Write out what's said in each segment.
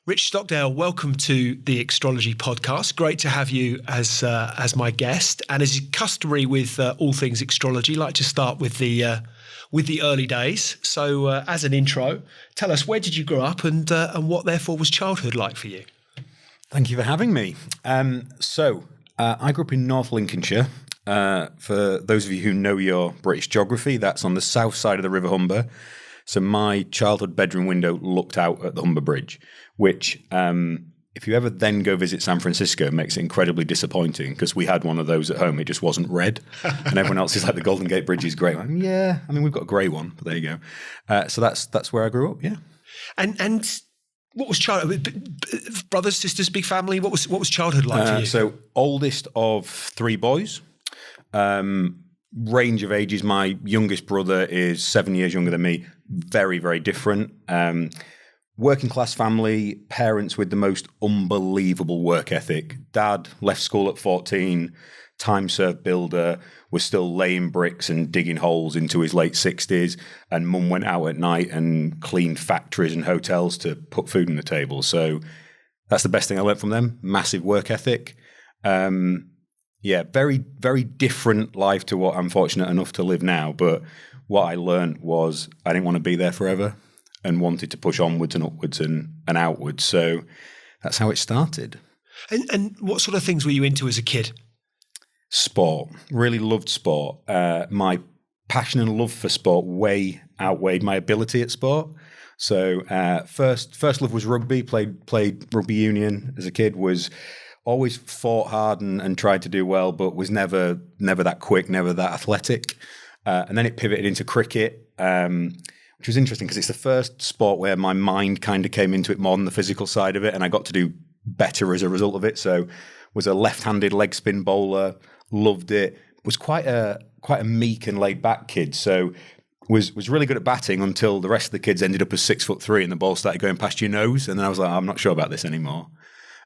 Rich Stockdale, welcome to the Extrology podcast. Great to have you as my guest. And as is customary with all things Extrology, I like to start with the early days. So as an intro, tell us, where did you grow up and what therefore was childhood like for you? Thank you for having me. I grew up in North Lincolnshire. For those of you who know your British geography, that's on the south side of the River Humber. So my childhood bedroom window looked out at the Humber Bridge, which if you ever then go visit San Francisco, makes it incredibly disappointing because we had one of those at home. It just wasn't red. And everyone else is like, the Golden Gate Bridge is grey. We've got a grey one, but there you go. So that's where I grew up, yeah. And what was childhood? Brothers, sisters, big family? What was childhood like for you? So oldest of three boys. Range of ages. My youngest brother is 7 years younger than me. Very, very different. Working class family, parents with the most unbelievable work ethic. Dad left school at 14, time served builder, was still laying bricks and digging holes into his late 60s. And mum went out at night and cleaned factories and hotels to put food on the table. So that's the best thing I learned from them. Massive work ethic. Very, very different life to what I'm fortunate enough to live now. But what I learned was I didn't want to be there forever and wanted to push onwards and upwards and outwards. So that's how it started. And what sort of things were you into as a kid? Sport. Really loved sport. My passion and love for sport way outweighed my ability at sport. So first love was rugby. Played rugby union as a kid. Was always fought hard and tried to do well, but was never that quick, never that athletic. And then it pivoted into cricket, which was interesting because it's the first sport where my mind kind of came into it more than the physical side of it, and I got to do better as a result of it. So was a left-handed leg spin bowler, loved it, was quite a meek and laid-back kid. So was really good at batting until the rest of the kids ended up as 6'3" and the ball started going past your nose. And then I was like, I'm not sure about this anymore.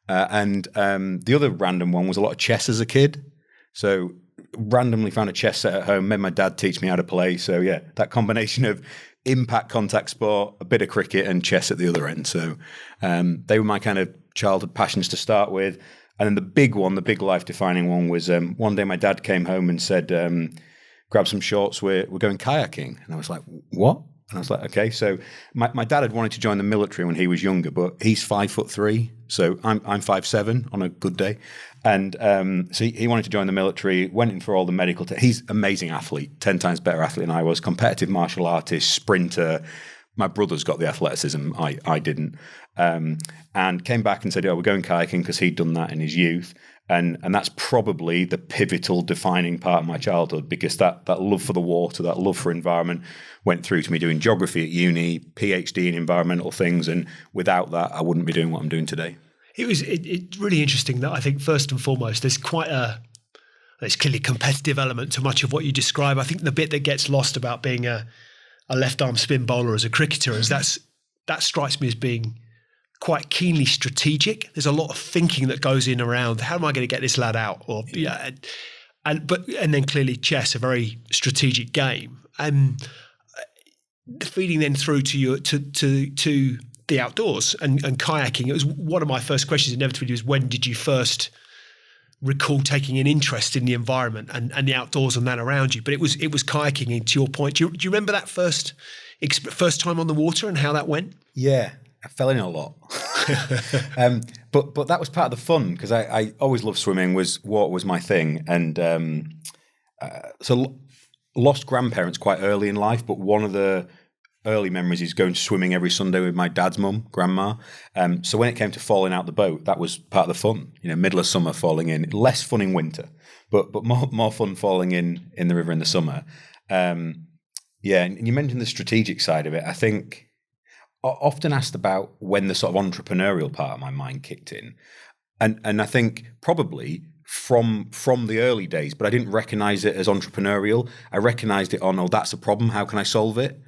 And the other random one was a lot of chess as a kid. So randomly found a chess set at home, made my dad teach me how to play. So yeah, that combination of impact contact sport, a bit of cricket and chess at the other end. So they were my kind of childhood passions to start with. And then the big life defining one was one day my dad came home and said, grab some shorts, we're going kayaking. And I was like, what? And I was like, okay. So my dad had wanted to join the military when he was younger, but he's 5'3", so I'm 5'7" on a good day. And so he wanted to join the military, went in for all the medical. He's an amazing athlete, 10 times better athlete than I was, competitive martial artist, sprinter. My brother's got the athleticism, I didn't. And came back and said, we're going kayaking because he'd done that in his youth. And that's probably the pivotal defining part of my childhood, because that love for the water, that love for environment went through to me doing geography at uni, PhD in environmental things. And without that, I wouldn't be doing what I'm doing today. It's really interesting that I think first and foremost, there's clearly a competitive element to much of what you describe. I think the bit that gets lost about being a left arm spin bowler as a cricketer is that strikes me as being quite keenly strategic. There's a lot of thinking that goes in around how am I going to get this lad out, and then clearly chess, a very strategic game, and feeding then through to the outdoors and kayaking. It was one of my first questions inevitably was, when did you first recall taking an interest in the environment and the outdoors and that around you? But it was kayaking. And to your point, do you remember that first time on the water and how that went? Yeah, I fell in a lot. But that was part of the fun, because I always loved swimming. Water was my thing. And so lost grandparents quite early in life, but one of the early memories is going swimming every Sunday with my dad's mum, grandma. So when it came to falling out the boat, that was part of the fun. Middle of summer falling in, less fun in winter, but more fun falling in the river in the summer. And you mentioned the strategic side of it. I think often asked about when the sort of entrepreneurial part of my mind kicked in. And I think probably from the early days, but I didn't recognize it as entrepreneurial. I recognized it on, that's a problem. How can I solve it?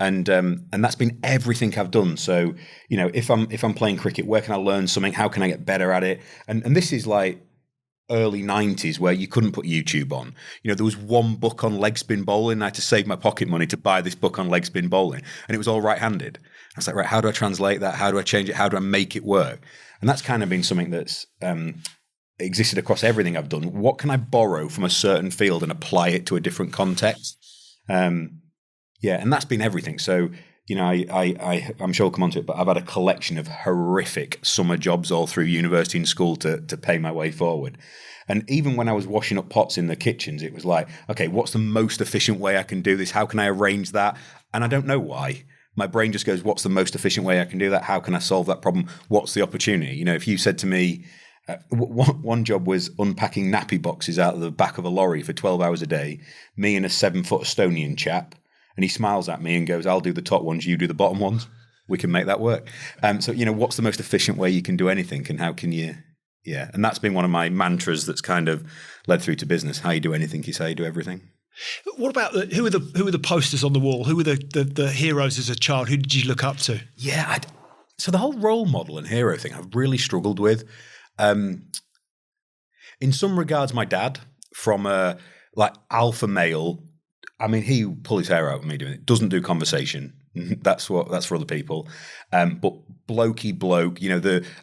And that's been everything I've done. So, if I'm playing cricket, where can I learn something? How can I get better at it? And this is like early 90s where you couldn't put YouTube on. There was one book on leg spin bowling. I had to save my pocket money to buy this book on leg spin bowling, and it was all right-handed. I was like, right, how do I translate that? How do I change it? How do I make it work? And that's kind of been something that's existed across everything I've done. What can I borrow from a certain field and apply it to a different context? And that's been everything. So, I'm sure we'll come on to it, but I've had a collection of horrific summer jobs all through university and school to pay my way forward. And even when I was washing up pots in the kitchens, it was like, okay, what's the most efficient way I can do this? How can I arrange that? And I don't know why. My brain just goes, what's the most efficient way I can do that? How can I solve that problem? What's the opportunity? If you said to me, one job was unpacking nappy boxes out of the back of a lorry for 12 hours a day, me and a 7-foot Estonian chap, and he smiles at me and goes, I'll do the top ones, you do the bottom ones. We can make that work. So, what's the most efficient way you can do anything, and how can you, and that's been one of my mantras that's kind of led through to business. How you do anything, you say you do everything. What about who are the posters on the wall? Who were the heroes as a child? Who did you look up to? Yeah, so the whole role model and hero thing I've really struggled with. In some regards, my dad, from a alpha male, I mean, he pulled his hair out with me doing it. Doesn't do conversation. That's for other people. But blokey bloke,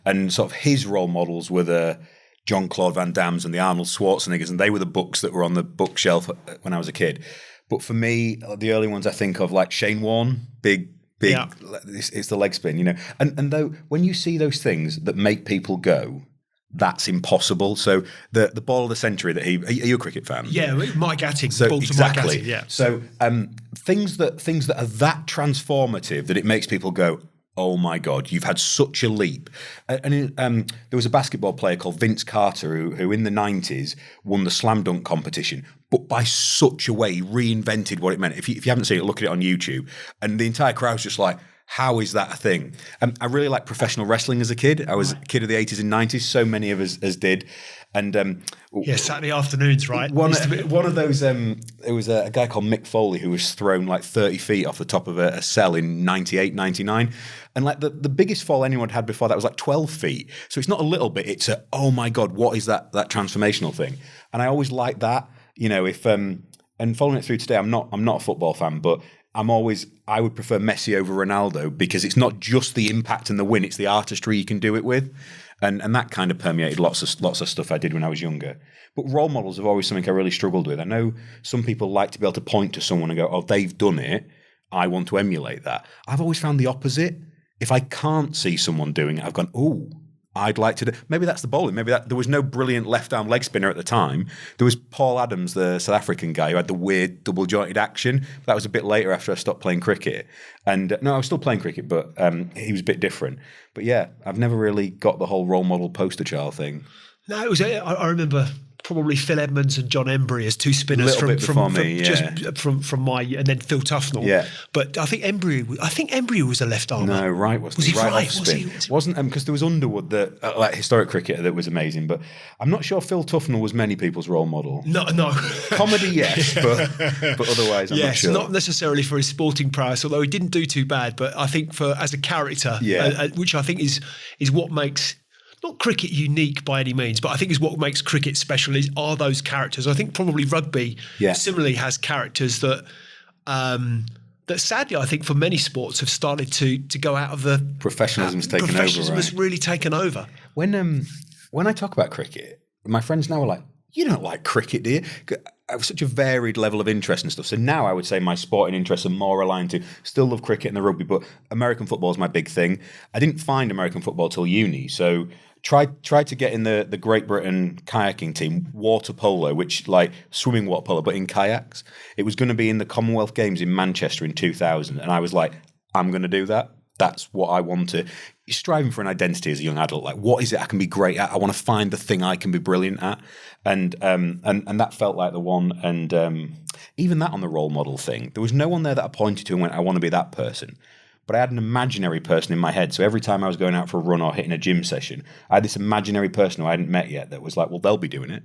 and sort of his role models were the Jean-Claude Van Damme's and the Arnold Schwarzeneggers, and they were the books that were on the bookshelf when I was a kid. But for me, the early ones I think of, like Shane Warne, big. Yeah. It's the leg spin, And though when you see those things that make people go, that's impossible. So the ball of the century that are you a cricket fan? Yeah, Mike Atting. So exactly. Mike Atting, yeah. So things that are that transformative that it makes people go, oh my God, you've had such a leap. And there was a basketball player called Vince Carter who in the 90s won the slam dunk competition, but by such a way he reinvented what it meant. If you haven't seen it, look at it on YouTube. And the entire crowd's just like, how is that a thing? I really liked professional wrestling as a kid. I was a kid of the 80s and 90s. So many of us did. And Saturday afternoons, right? One of those, there was a guy called Mick Foley who was thrown like 30 feet off the top of a cell in 98, 99. And like the biggest fall anyone had before that was like 12 feet. So it's not a little bit, it's oh my God, what is that transformational thing? And I always liked that, and following it through today, I'm not a football fan, but I would prefer Messi over Ronaldo because it's not just the impact and the win, it's the artistry you can do it with. And that kind of permeated lots of stuff I did when I was younger. But role models are always something I really struggled with. I know some people like to be able to point to someone and go, oh, they've done it, I want to emulate that. I've always found the opposite. If I can't see someone doing it, I've gone, oh, I'd like to do. Maybe that's the bowling. Maybe there was no brilliant left arm leg spinner at the time. There was Paul Adams, the South African guy who had the weird double jointed action. That was a bit later after I stopped playing cricket. And no, I was still playing cricket, but he was a bit different. But yeah, I've never really got the whole role model poster child thing. No, it was. I remember probably Phil Edmonds and John Embry as two spinners from my, and then Phil Tufnell. Yeah. But I think Embry was a left armer. No, right, was he right off spin? Wasn't because there was Underwood, like historic cricketer that was amazing, but I'm not sure Phil Tufnell was many people's role model. No. Comedy, yes, but otherwise, I'm not sure. Not necessarily for his sporting prowess, although he didn't do too bad. But I think as a character, which I think is what makes. Not cricket unique by any means, but I think is what makes cricket special are those characters. I think probably rugby similarly has characters that sadly I think for many sports have started to go out of the professionalism's taken over. Professionalism has really taken over. When I talk about cricket, my friends now are like, "You don't like cricket, do you?" I have such a varied level of interest and stuff. So now I would say my sporting interests are more aligned to still love cricket and the rugby, but American football is my big thing. I didn't find American football till uni, so. Tried to get in the Great Britain kayaking team, water polo, which like swimming water polo, but in kayaks. It was going to be in the Commonwealth Games in Manchester in 2000. And I was like, I'm going to do that. That's what I want to. You're striving for an identity as a young adult. Like, what is it I can be great at? I want to find the thing I can be brilliant at. And that felt like the one. And even that on the role model thing, there was no one there that I pointed to and went, I want to be that person. But I had an imaginary person in my head. So every time I was going out for a run or hitting a gym session, I had this imaginary person who I hadn't met yet that was like, well, they'll be doing it.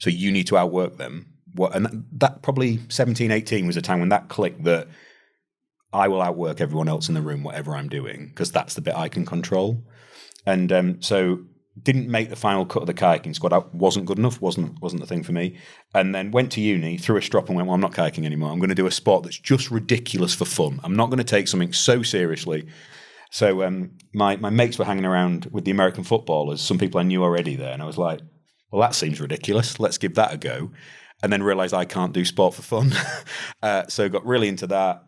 So you need to outwork them. And that probably 17, 18 was a time when that clicked that I will outwork everyone else in the room, whatever I'm doing, because that's the bit I can control. And so didn't make the final cut of the kayaking squad. I wasn't good enough, wasn't the thing for me. And then went to uni, threw a strop and went, well, I'm not kayaking anymore. I'm going to do a sport that's just ridiculous for fun. I'm not going to take something so seriously. So my mates were hanging around with the American footballers, some people I knew already there. And I was like, well, that seems ridiculous. Let's give that a go. And then realised I can't do sport for fun. So got really into that,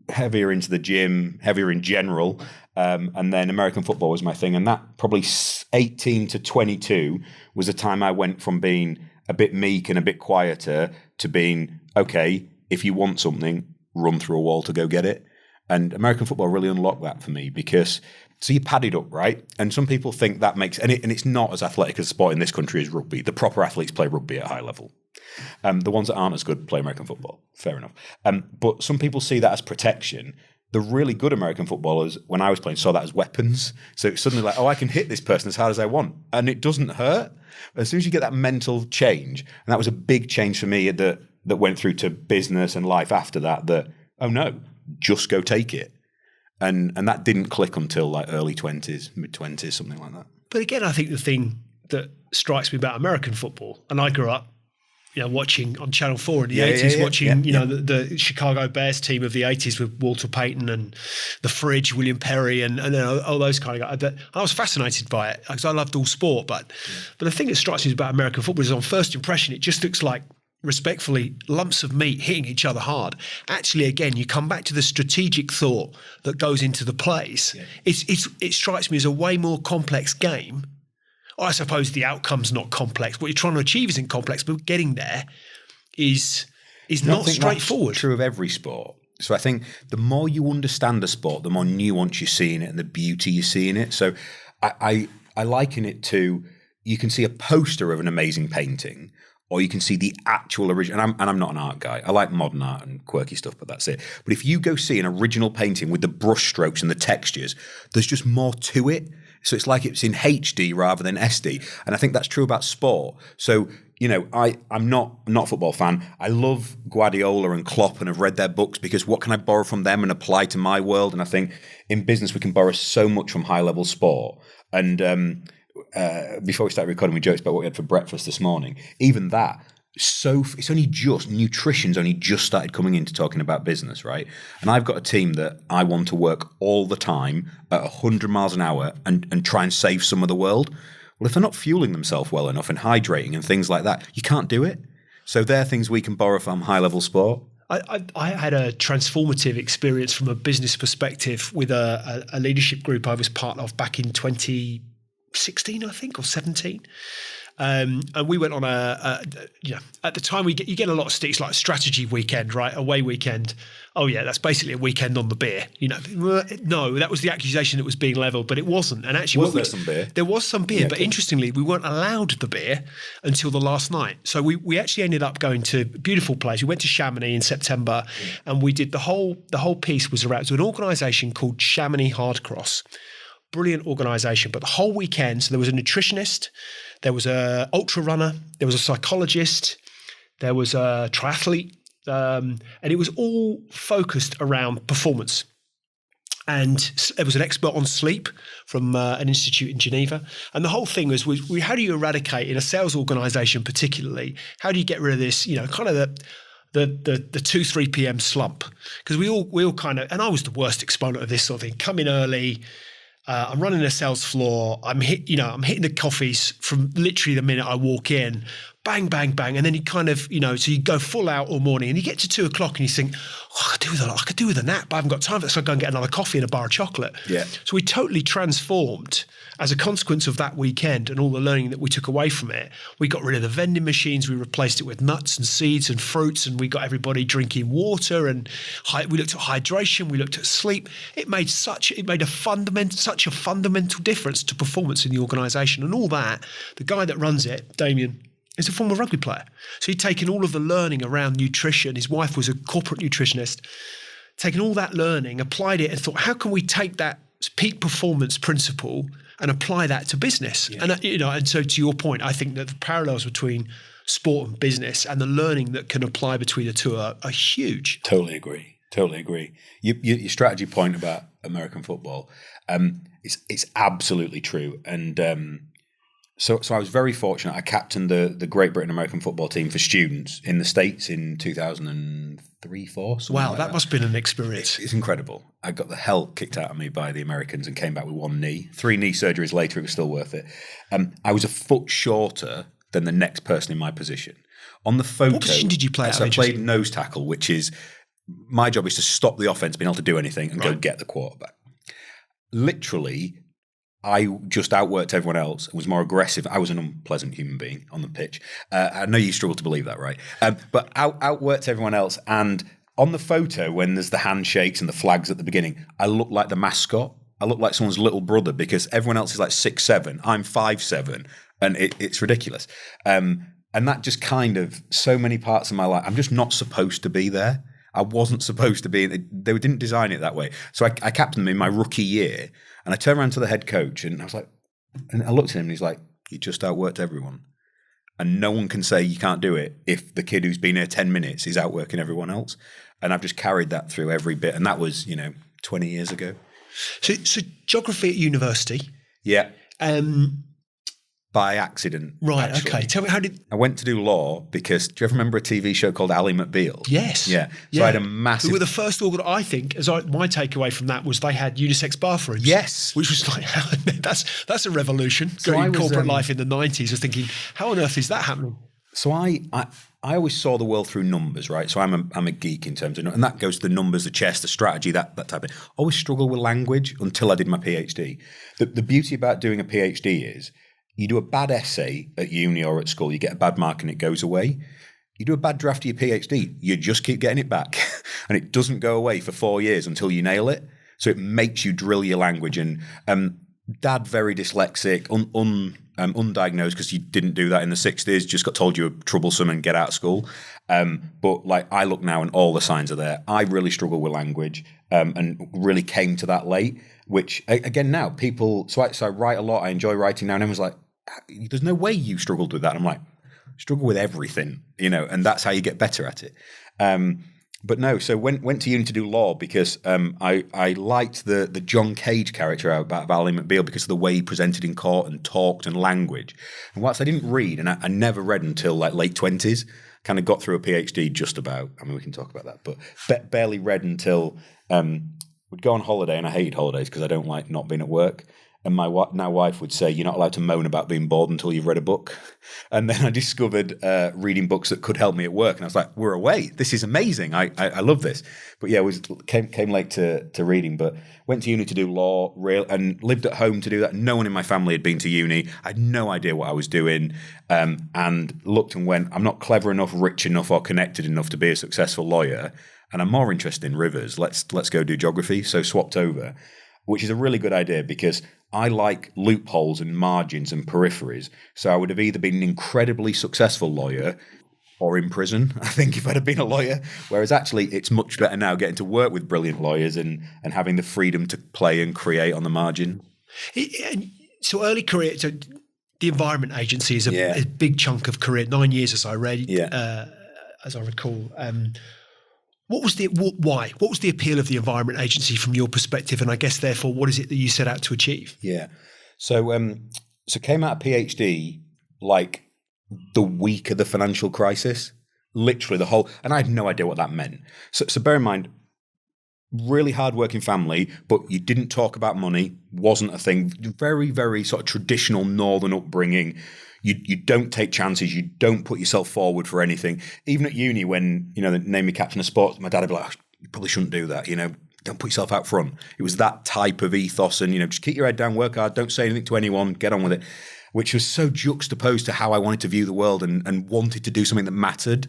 heavier into the gym, heavier in general. And then American football was my thing. And that probably 18 to 22 was the time I went from being a bit meek and a bit quieter to being, okay, if you want something, run through a wall to go get it. And American football really unlocked that for me because, so you're padded up, right? And some people think that makes, and it's not as athletic as a sport in this country as rugby. The proper athletes play rugby at a high level. The ones that aren't as good play American football. Fair enough. But some people see that as protection. The really good American footballers, when I was playing, saw that as weapons. So it's suddenly like, oh, I can hit this person as hard as I want. And it doesn't hurt. As soon as you get that mental change, and that was a big change for me that went through to business and life after that, oh no, just go take it. And that didn't click until like early 20s, mid-20s, something like that. But again, I think the thing that strikes me about American football, and I grew up, watching on Channel 4 in the 80s, watching, the Chicago Bears team of the 80s with Walter Payton and the Fridge, William Perry, and all those kind of guys. I was fascinated by it because I loved all sport. But the thing that strikes me about American football is on first impression, it just looks like, respectfully, lumps of meat hitting each other hard. Actually, again, you come back to the strategic thought that goes into the plays. Yeah. It strikes me as a way more complex game. I suppose the outcome's not complex. What you're trying to achieve isn't complex, but getting there is not straightforward. That's true of every sport. So I think the more you understand the sport, the more nuance you see in it and the beauty you see in it. So I liken it to, you can see a poster of an amazing painting, or you can see the actual original. And I'm not an art guy. I like modern art and quirky stuff, but that's it. But if you go see an original painting with the brush strokes and the textures, there's just more to it. So it's like it's in HD rather than SD. And I think that's true about sport. So, I'm not a football fan. I love Guardiola and Klopp and have read their books because what can I borrow from them and apply to my world? And I think in business, we can borrow so much from high level sport. And before we started recording, we joked about what we had for breakfast this morning. Even that, it's only just, nutrition's only just started coming into talking about business, right? And I've got a team that I want to work all the time at 100 miles an hour and try and save some of the world. Well, if they're not fueling themselves well enough and hydrating and things like that, you can't do it. So they're things we can borrow from high-level sport. I had a transformative experience from a business perspective with a leadership group I was part of back in 2016, I think, or 17. And we went on at the time you get a lot of sticks, like a strategy weekend, right? Away weekend. Oh yeah, that's basically a weekend on the beer. No, that was the accusation that was being leveled, but it wasn't. And actually, was there some beer? There was some beer, but interestingly, we weren't allowed the beer until the last night. So we actually ended up going to a beautiful place. We went to Chamonix in September, and we did the whole piece was around to an organisation called Chamonix Hard Cross. Brilliant organisation, but the whole weekend, so there was a nutritionist, there was a ultra runner, there was a psychologist, there was a triathlete, and it was all focused around performance. And there was an expert on sleep from an institute in Geneva. And the whole thing was how do you eradicate, in a sales organisation particularly, how do you get rid of this, kind of the 2-3 p.m. slump? Because we all kind of, and I was the worst exponent of this sort of thing, come in early. I'm running a sales floor. I'm hitting the coffees from literally the minute I walk in, bang, bang, bang. And then you kind of, so you go full out all morning and you get to 2 o'clock and you think, I could do with a nap, but I haven't got time for that. So I go and get another coffee and a bar of chocolate. Yeah. So we totally transformed as a consequence of that weekend and all the learning that we took away from it. We got rid of the vending machines. We replaced it with nuts and seeds and fruits, and we got everybody drinking water, and we looked at hydration. We looked at sleep. It made such a fundamental difference to performance in the organisation. And all that, the guy that runs it, Damien, is a former rugby player. So he'd taken all of the learning around nutrition. His wife was a corporate nutritionist. Taken all that learning, applied it, and thought, how can we take that peak performance principle and apply that to business? Yeah. And and so to your point, I think that the parallels between sport and business and the learning that can apply between the two are huge. Totally agree. Your strategy point about American football, it's absolutely true. And So I was very fortunate. I captained the Great Britain American football team for students in the States in 2003, 4. Wow, that must have been an experience. It's incredible. I got the hell kicked out of me by the Americans and came back with one knee. 3 knee surgeries later, it was still worth it. I was a foot shorter than the next person in my position. On the photo, what position did you play? So I played nose tackle, which is my job is to stop the offense being able to do anything and go get the quarterback. Literally, I just outworked everyone else and was more aggressive. I was an unpleasant human being on the pitch. I know you struggle to believe that, right? But outworked everyone else. And on the photo, when there's the handshakes and the flags at the beginning, I look like the mascot. I look like someone's little brother because everyone else is like 6'7". I'm 5'7", and it's ridiculous. And that just kind of, so many parts of my life, I'm just not supposed to be there. I wasn't supposed to be. They didn't design it that way. So I captained them in my rookie year. And I turned around to the head coach and I was like, and I looked at him and he's like, you just outworked everyone. And no one can say you can't do it if the kid who's been here 10 minutes is outworking everyone else. And I've just carried that through every bit. And that was, 20 years ago. So geography at university. Yeah. By accident. Right, actually. okay. Tell me, how did... I went to do law because, do you ever remember a TV show called Ally McBeal? Yes. Yeah. So I had a massive... Who were the first I think, my takeaway from that was they had unisex bathrooms. Yes. Which was like, that's a revolution. So Going corporate life in the 90s, I was thinking, how on earth is that happening? So I always saw the world through numbers, right? So I'm a geek in terms of, and that goes to the numbers, the chess, the strategy, that type of thing. I always struggled with language until I did my PhD. The beauty about doing a PhD is you do a bad essay at uni or at school, you get a bad mark and it goes away. You do a bad draft of your PhD, you just keep getting it back and it doesn't go away for 4 years until you nail it. So it makes you drill your language. And Dad, very dyslexic, undiagnosed because you didn't do that in the 60s, just got told you were troublesome and get out of school. But like I look now and all the signs are there. I really struggle with language and really came to that late, which again now people, so I write a lot, I enjoy writing now, and everyone's like, there's no way you struggled with that. And I'm like, struggle with everything, and that's how you get better at it. But no, so went to uni to do law because I liked the John Cage character about Ally McBeal because of the way he presented in court and talked and language. And whilst I didn't read, and I never read until like late 20s, kind of got through a PhD just about. I mean, we can talk about that, but barely read until we'd go on holiday, and I hated holidays because I don't like not being at work. And my now wife would say, you're not allowed to moan about being bored until you've read a book. And then I discovered reading books that could help me at work. And I was like, we're away. This is amazing. I love this. But yeah, came late to reading, but went to uni to do law and lived at home to do that. No one in my family had been to uni. I had no idea what I was doing and looked and went, I'm not clever enough, rich enough or connected enough to be a successful lawyer. And I'm more interested in rivers. Let's go do geography. So swapped over, which is a really good idea because I like loopholes and margins and peripheries. So I would have either been an incredibly successful lawyer or in prison, I think, if I'd have been a lawyer. Whereas actually it's much better now getting to work with brilliant lawyers and having the freedom to play and create on the margin. So early career, so the Environment Agency is a big chunk of career, 9 years as I read, as I recall. What was why? What was the appeal of the Environment Agency from your perspective? And I guess, therefore, what is it that you set out to achieve? Yeah. So came out of PhD like the week of the financial crisis, literally the whole, and I had no idea what that meant. So bear in mind, really hardworking family, but you didn't talk about money, wasn't a thing. Very, very sort of traditional Northern upbringing. You don't take chances. You don't put yourself forward for anything. Even at uni, when they named me captain of sports, my dad would be like, oh, "You probably shouldn't do that. Don't put yourself out front." It was that type of ethos, and just keep your head down, work hard, don't say anything to anyone, get on with it. Which was so juxtaposed to how I wanted to view the world and wanted to do something that mattered.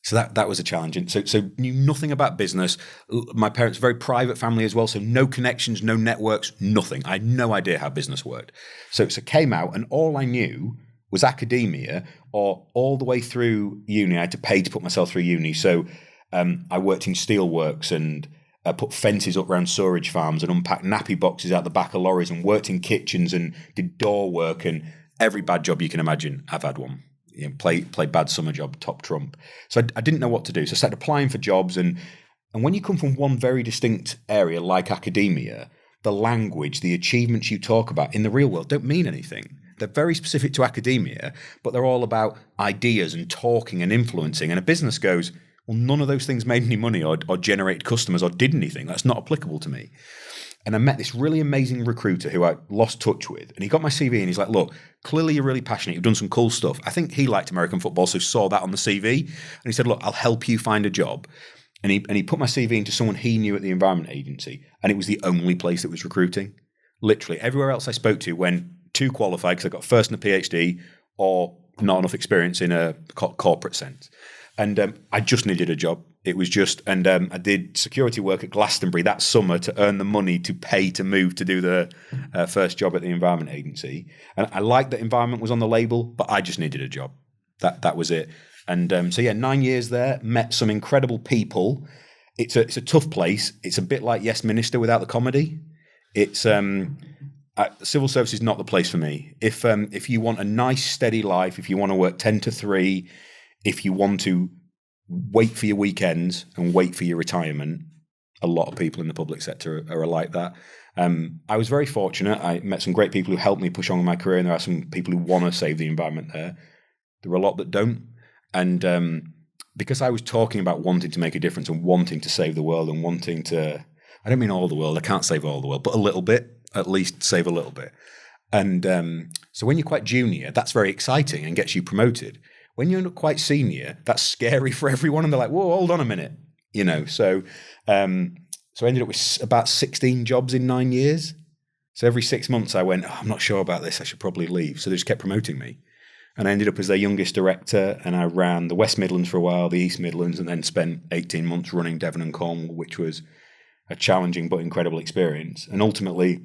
So that was a challenge. And so knew nothing about business. My parents, very private family as well, so no connections, no networks, nothing. I had no idea how business worked. So came out, and all I knew was academia, or all the way through uni. I had to pay to put myself through uni. So I worked in steelworks and put fences up around storage farms and unpacked nappy boxes out the back of lorries and worked in kitchens and did door work and every bad job you can imagine. I've had one. Play bad summer job, top trump. So I didn't know what to do. So I started applying for jobs. And when you come from one very distinct area like academia, the language, the achievements you talk about in the real world don't mean anything. they're very specific to academia, but they're all about ideas and talking and influencing. And a business goes, well, none of those things made any money or generated customers or did anything. That's not applicable to me. And I met this really amazing recruiter who I lost touch with. And he got my CV and he's like, look, clearly you're really passionate. You've done some cool stuff. I think he liked American football, so saw that on the CV. And he said, look, I'll help you find a job. And he put my CV into someone he knew at the environment agency. And it was the only place that was recruiting. Literally everywhere else I spoke to went too qualified because I got first in a PhD or not enough experience in a corporate sense. And I just needed a job. It was just, and I did security work at Glastonbury that summer to earn the money to pay to move to do the first job at the environment agency. And I liked that environment was on the label, but I just needed a job. That was it. And so 9 years there, met some incredible people. It's a tough place. It's a bit like Yes Minister without the comedy. It's civil service is not the place for me. If you want a nice steady life, if you want to work 10 to 3, if you want to wait for your weekends and wait for your retirement, a lot of people in the public sector are like that. I was very fortunate. I met some great people who helped me push on in my career, and there are some people who want to save the environment there. There are a lot that don't. And because I was talking about wanting to make a difference and wanting to save the world and wanting to, I don't mean all the world, I can't save all the world, but a little bit, at least save a little bit. And so when you're quite junior, that's very exciting and gets you promoted. When you're not quite senior, that's scary for everyone. And they're like, whoa, hold on a minute. So I ended up with about 16 jobs in 9 years. So every 6 months I went, I'm not sure about this. I should probably leave. So they just kept promoting me. And I ended up as their youngest director, and I ran the West Midlands for a while, the East Midlands, and then spent 18 months running Devon and Cornwall, which was a challenging but incredible experience. And ultimately,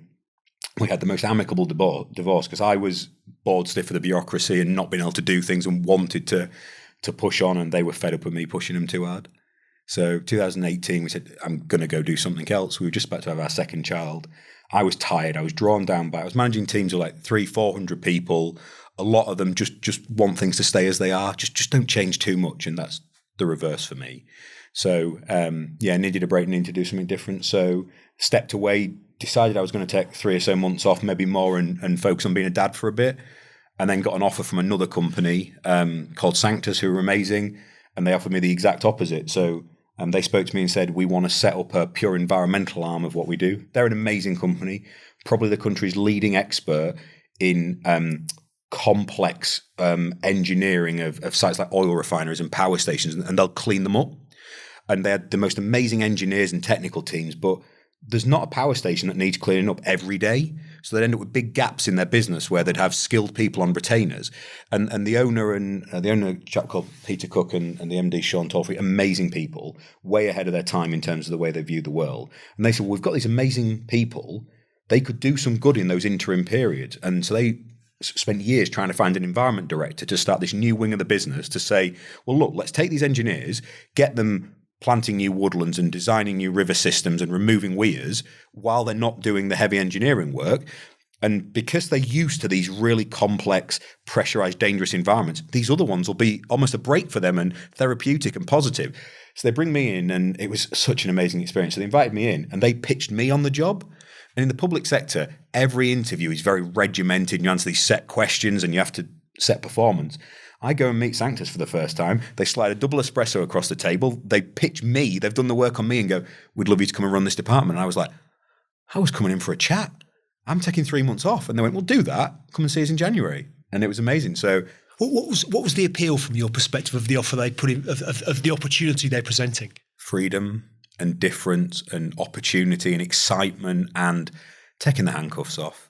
we had the most amicable divorce because I was bored stiff of the bureaucracy and not being able to do things and wanted to push on, and they were fed up with me pushing them too hard. So 2018, we said, I'm going to go do something else. We were just about to have our second child. I was tired. I was drawn down by it. I was managing teams of like 300-400 people. A lot of them just want things to stay as they are. Just don't change too much, and that's the reverse for me. So I needed a break and needed to do something different. So stepped away, decided I was going to take 3 or so months off, maybe more, and focus on being a dad for a bit. And then got an offer from another company called Sanctus, who were amazing, and they offered me the exact opposite. So they spoke to me and said, we want to set up a pure environmental arm of what we do. They're an amazing company, probably the country's leading expert in complex engineering of sites like oil refineries and power stations, and they'll clean them up. And they had the most amazing engineers and technical teams, but there's not a power station that needs cleaning up every day. So they'd end up with big gaps in their business where they'd have skilled people on retainers. And the owner a chap called Peter Cook and the MD Sean Torfrey, amazing people, way ahead of their time in terms of the way they view the world. And they said, well, we've got these amazing people. They could do some good in those interim periods. And so they spent years trying to find an environment director to start this new wing of the business to say, well, look, let's take these engineers, get them planting new woodlands and designing new river systems and removing weirs while they're not doing the heavy engineering work. And because they're used to these really complex, pressurized, dangerous environments, these other ones will be almost a break for them and therapeutic and positive. So they bring me in, and it was such an amazing experience. So they invited me in and they pitched me on the job. And in the public sector, every interview is very regimented. You answer these set questions and you have to set performance. I go and meet Sanctus for the first time. They slide a double espresso across the table. They pitch me. They've done the work on me and go, we'd love you to come and run this department. And I was like, I was coming in for a chat. I'm taking 3 months off. And they went, well, do that. Come and see us in January. And it was amazing. So what was the appeal from your perspective of the offer they put in, of the opportunity they're presenting? Freedom and difference and opportunity and excitement and taking the handcuffs off.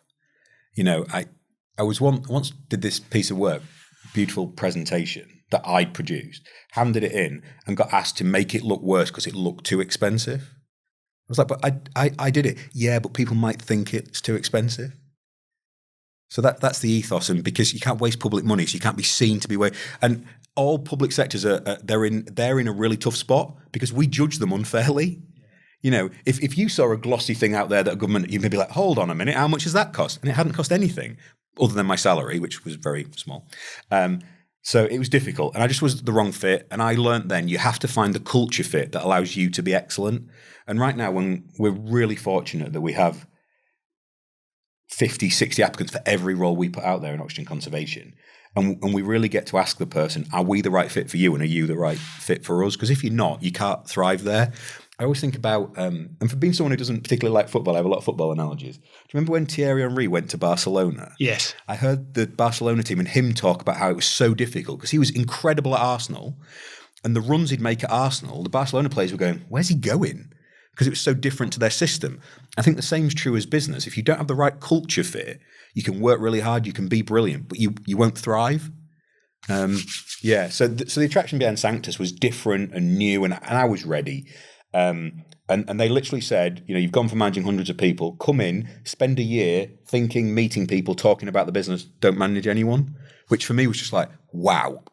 I once did this piece of work, beautiful presentation that I'd produced, handed it in and got asked to make it look worse because it looked too expensive. I was like, but I did it. Yeah, but people might think it's too expensive. So that's the ethos, and because you can't waste public money, so you can't be seen to be and all public sectors they're in a really tough spot because we judge them unfairly. If you saw a glossy thing out there that a government, you'd be like, hold on a minute, how much does that cost? And it hadn't cost anything other than my salary, which was very small. So it was difficult, and I just was the wrong fit. And I learned then you have to find the culture fit that allows you to be excellent. And right now, when we're really fortunate that we have 50, 60 applicants for every role we put out there in oxygen conservation. And we really get to ask the person, are we the right fit for you and are you the right fit for us? Because if you're not, you can't thrive there. I always think about, and for being someone who doesn't particularly like football, I have a lot of football analogies. Do you remember when Thierry Henry went to Barcelona? Yes. I heard the Barcelona team and him talk about how it was so difficult because he was incredible at Arsenal. And the runs he'd make at Arsenal, the Barcelona players were going, where's he going? Because it was so different to their system. I think the same is true as business. If you don't have the right culture fit, you can work really hard, you can be brilliant, but you won't thrive. So the attraction behind Sanctus was different and new, and I was ready. And they literally said, you've gone from managing hundreds of people, come in, spend a year thinking, meeting people, talking about the business, don't manage anyone, which for me was just like, wow.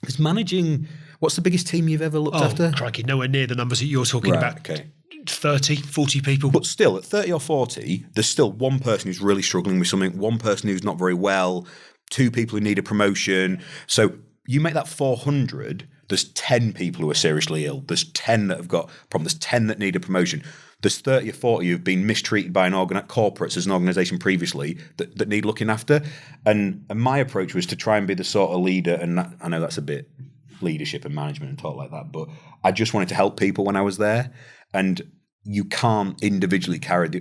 Because managing, what's the biggest team you've ever looked after? Crikey, nowhere near the numbers that you're talking about. Okay. 30, 40 people. But still, at 30 or 40, there's still one person who's really struggling with something, one person who's not very well, two people who need a promotion. So you make that 400, there's 10 people who are seriously ill. There's 10 that have got problems. There's 10 that need a promotion. There's 30 or 40 who've been mistreated by corporates as an organisation previously that need looking after. And my approach was to try and be the sort of leader, and I know that's a bit leadership and management and talk like that, but I just wanted to help people when I was there. And you can't individually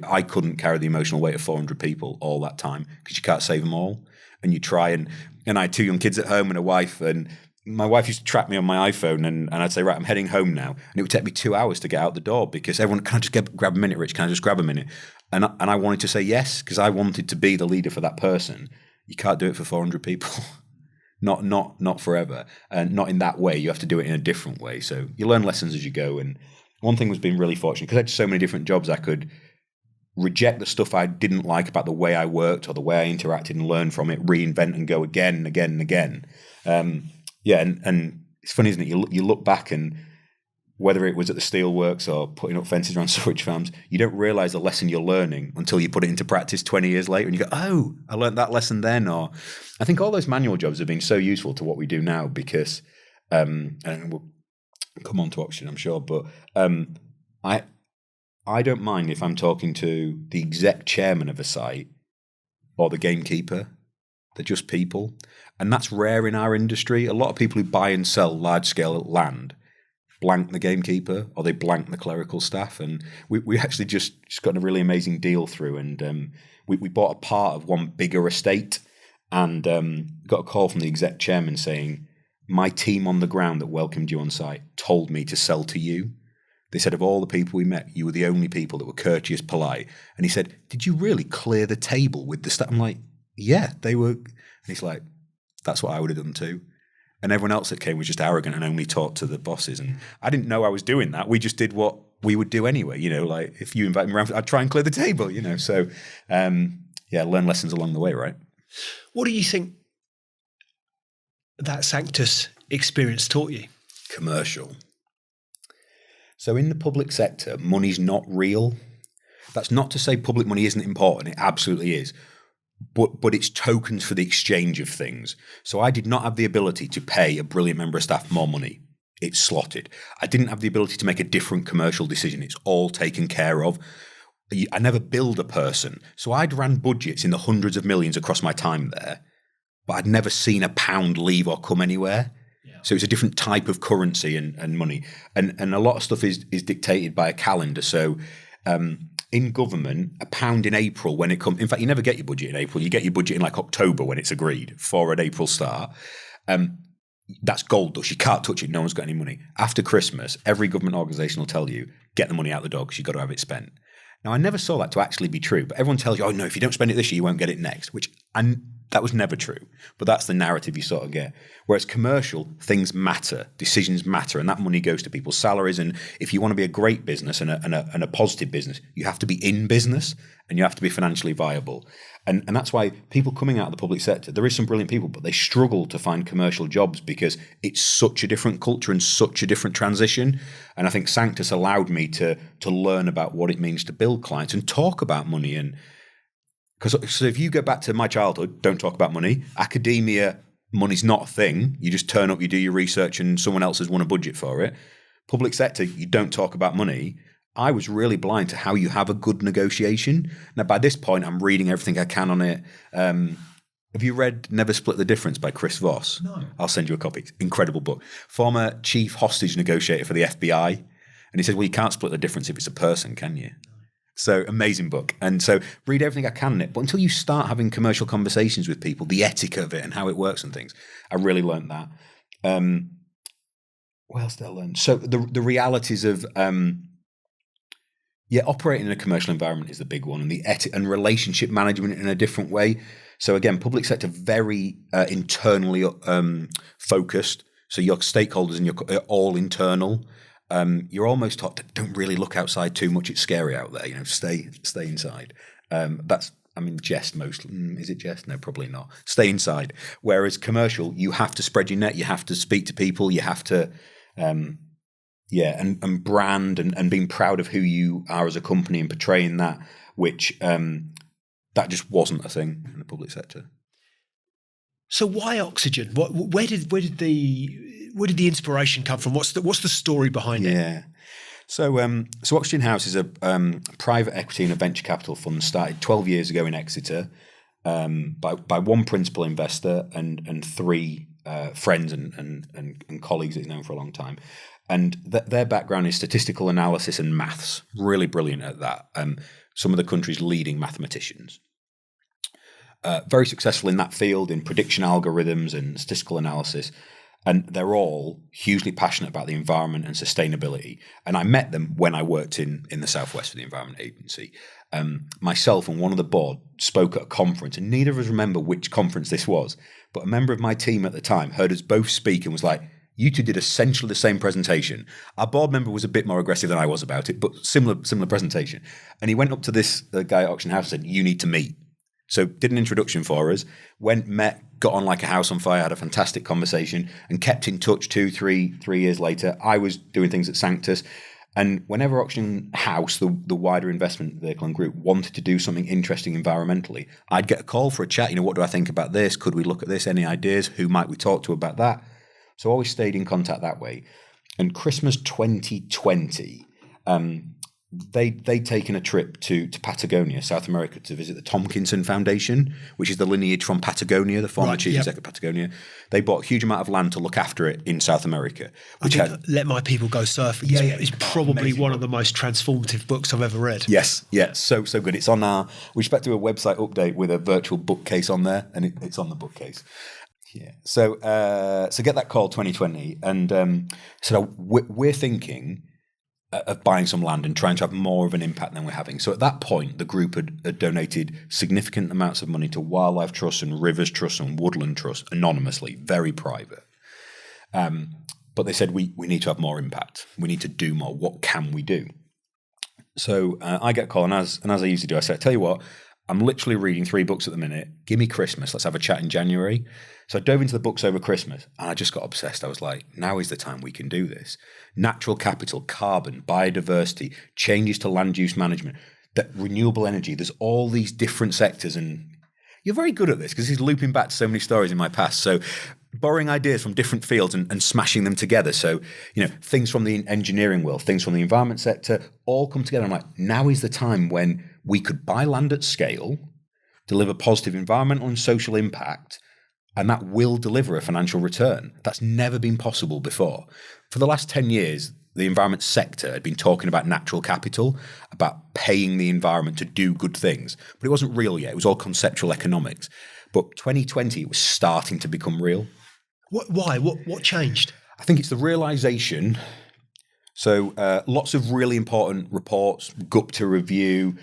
I couldn't carry the emotional weight of 400 people all that time because you can't save them all. And you try, and I had 2 young kids at home and a wife, and my wife used to track me on my iPhone, and I'd say, right, I'm heading home now. And it would take me 2 hours to get out the door because everyone, can I just grab a minute, Rich? Can I just grab a minute? And I wanted to say yes because I wanted to be the leader for that person. You can't do it for 400 people. Not forever. And not in that way. You have to do it in a different way. So you learn lessons as you go. And one thing was being really fortunate because I had so many different jobs, I could reject the stuff I didn't like about the way I worked or the way I interacted and learn from it, reinvent and go again and again and again. And it's funny, isn't it? You look back, and whether it was at the steelworks or putting up fences around sewage farms, you don't realise the lesson you're learning until you put it into practice 20 years later and you go, oh, I learned that lesson then. Or I think all those manual jobs have been so useful to what we do now because, and we'll come on to oxygen, I'm sure, but I don't mind if I'm talking to the exec chairman of a site or the gamekeeper. They're just people. And that's rare in our industry. A lot of people who buy and sell large-scale land blank the gamekeeper or they blank the clerical staff. And we actually just got a really amazing deal through. And we bought a part of one bigger estate and got a call from the exec chairman saying, my team on the ground that welcomed you on site told me to sell to you. They said, of all the people we met, you were the only people that were courteous, polite. And he said, did you really clear the table with the staff? I'm like, yeah, they were. And he's like, that's what I would have done too. And everyone else that came was just arrogant and only talked to the bosses. And I didn't know I was doing that. We just did what we would do anyway. Like if you invite me around, I'd try and clear the table, So, learn lessons along the way, right? What do you think that Sanctus experience taught you? Commercial. So in the public sector, money's not real. That's not to say public money isn't important. It absolutely is. But it's tokens for the exchange of things. So I did not have the ability to pay a brilliant member of staff more money. It's slotted. I didn't have the ability to make a different commercial decision. It's all taken care of. I never billed a person. So I'd ran budgets in the hundreds of millions across my time there, but I'd never seen a pound leave or come anywhere. So it's a different type of currency and money. And a lot of stuff is dictated by a calendar. So in government, a pound in April when it comes, in fact, you never get your budget in April. You get your budget in like October when it's agreed for an April start. That's gold dust. You can't touch it. No one's got any money. After Christmas, every government organisation will tell you, get the money out the door because you've got to have it spent. Now, I never saw that to actually be true, but everyone tells you, oh no, if you don't spend it this year, you won't get it next, that was never true. But that's the narrative you sort of get. Whereas commercial, things matter, decisions matter, and that money goes to people's salaries. And if you want to be a great business and a positive business, you have to be in business and you have to be financially viable. And that's why people coming out of the public sector, there is some brilliant people, but they struggle to find commercial jobs because it's such a different culture and such a different transition. And I think Sanctus allowed me to learn about what it means to build clients and talk about money. And so if you go back to my childhood, don't talk about money. Academia, money's not a thing. You just turn up, you do your research and someone else has won a budget for it. Public sector, you don't talk about money. I was really blind to how you have a good negotiation. Now, by this point, I'm reading everything I can on it. Have you read Never Split the Difference by Chris Voss? No. I'll send you a copy. Incredible book. Former chief hostage negotiator for the FBI. And he said, well, you can't split the difference if it's a person, can you? So amazing book. And so read everything I can in it. But until you start having commercial conversations with people, the etiquette of it and how it works and things, I really learned that. What else did I learn? So the realities of operating in a commercial environment is the big one, and the and relationship management in a different way. So again, public sector very internally focused. So your stakeholders and you're all internal. You're almost taught to don't really look outside too much. It's scary out there. You know, stay inside. Jest most. Is it jest? No, probably not. Stay inside. Whereas commercial, you have to spread your net. You have to speak to people. You have to, and brand and being proud of who you are as a company and portraying that, which that just wasn't a thing in the public sector. So why oxygen? Where did the inspiration come from? What's the story behind it? Yeah. So Oxygen House is a private equity and a venture capital fund started 12 years ago in Exeter by one principal investor and three friends and colleagues that he's known for a long time. And their background is statistical analysis and maths, really brilliant at that. Some of the country's leading mathematicians. Very successful in that field, in prediction algorithms and statistical analysis. And they're all hugely passionate about the environment and sustainability. And I met them when I worked in the Southwest for the Environment Agency. Myself and one of the board spoke at a conference, and neither of us remember which conference this was. But a member of my team at the time heard us both speak and was like, you two did essentially the same presentation. Our board member was a bit more aggressive than I was about it, but similar presentation. And he went up to this guy at Auction House and said, you need to meet. So did an introduction for us, met, got on like a house on fire, had a fantastic conversation and kept in touch 3 years later. I was doing things at Sanctus. And whenever Auction House, the wider investment vehicle and group, wanted to do something interesting environmentally, I'd get a call for a chat. You know, what do I think about this? Could we look at this? Any ideas? Who might we talk to about that? So I always stayed in contact that way. And Christmas 2020, they'd taken a trip to Patagonia, South America, to visit the Tompkinson Foundation, which is the lineage from Patagonia, the former chief executive of Patagonia. They bought a huge amount of land to look after it in South America. Which Let My People Go Surfing is probably one of the most transformative books I've ever read. Yes, so good. It's on we expect to do a website update with a virtual bookcase on there, and it's on the bookcase. Yeah. So get that call 2020, and so we're thinking of buying some land and trying to have more of an impact than we're having. So at that point, the group had donated significant amounts of money to Wildlife Trust and Rivers Trust and Woodland Trust anonymously, very private. But they said, we need to have more impact. We need to do more. What can we do? So I get a call, and as I usually do, I say, tell you what, I'm literally reading 3 books at the minute. Give me Christmas. Let's have a chat in January. So I dove into the books over Christmas, and I just got obsessed. I was like, now is the time we can do this. Natural capital, carbon, biodiversity, changes to land use management, that renewable energy. There's all these different sectors, and you're very good at this because he's looping back to so many stories in my past. So borrowing ideas from different fields and smashing them together. So, things from the engineering world, things from the environment sector, all come together. I'm like, now is the time when we could buy land at scale, deliver positive environmental and social impact, and that will deliver a financial return. That's never been possible before. For the last 10 years, the environment sector had been talking about natural capital, about paying the environment to do good things, but it wasn't real yet. It was all conceptual economics. But 2020, it was starting to become real. Why? What changed? I think it's the realization. So lots of really important reports, Gupta review,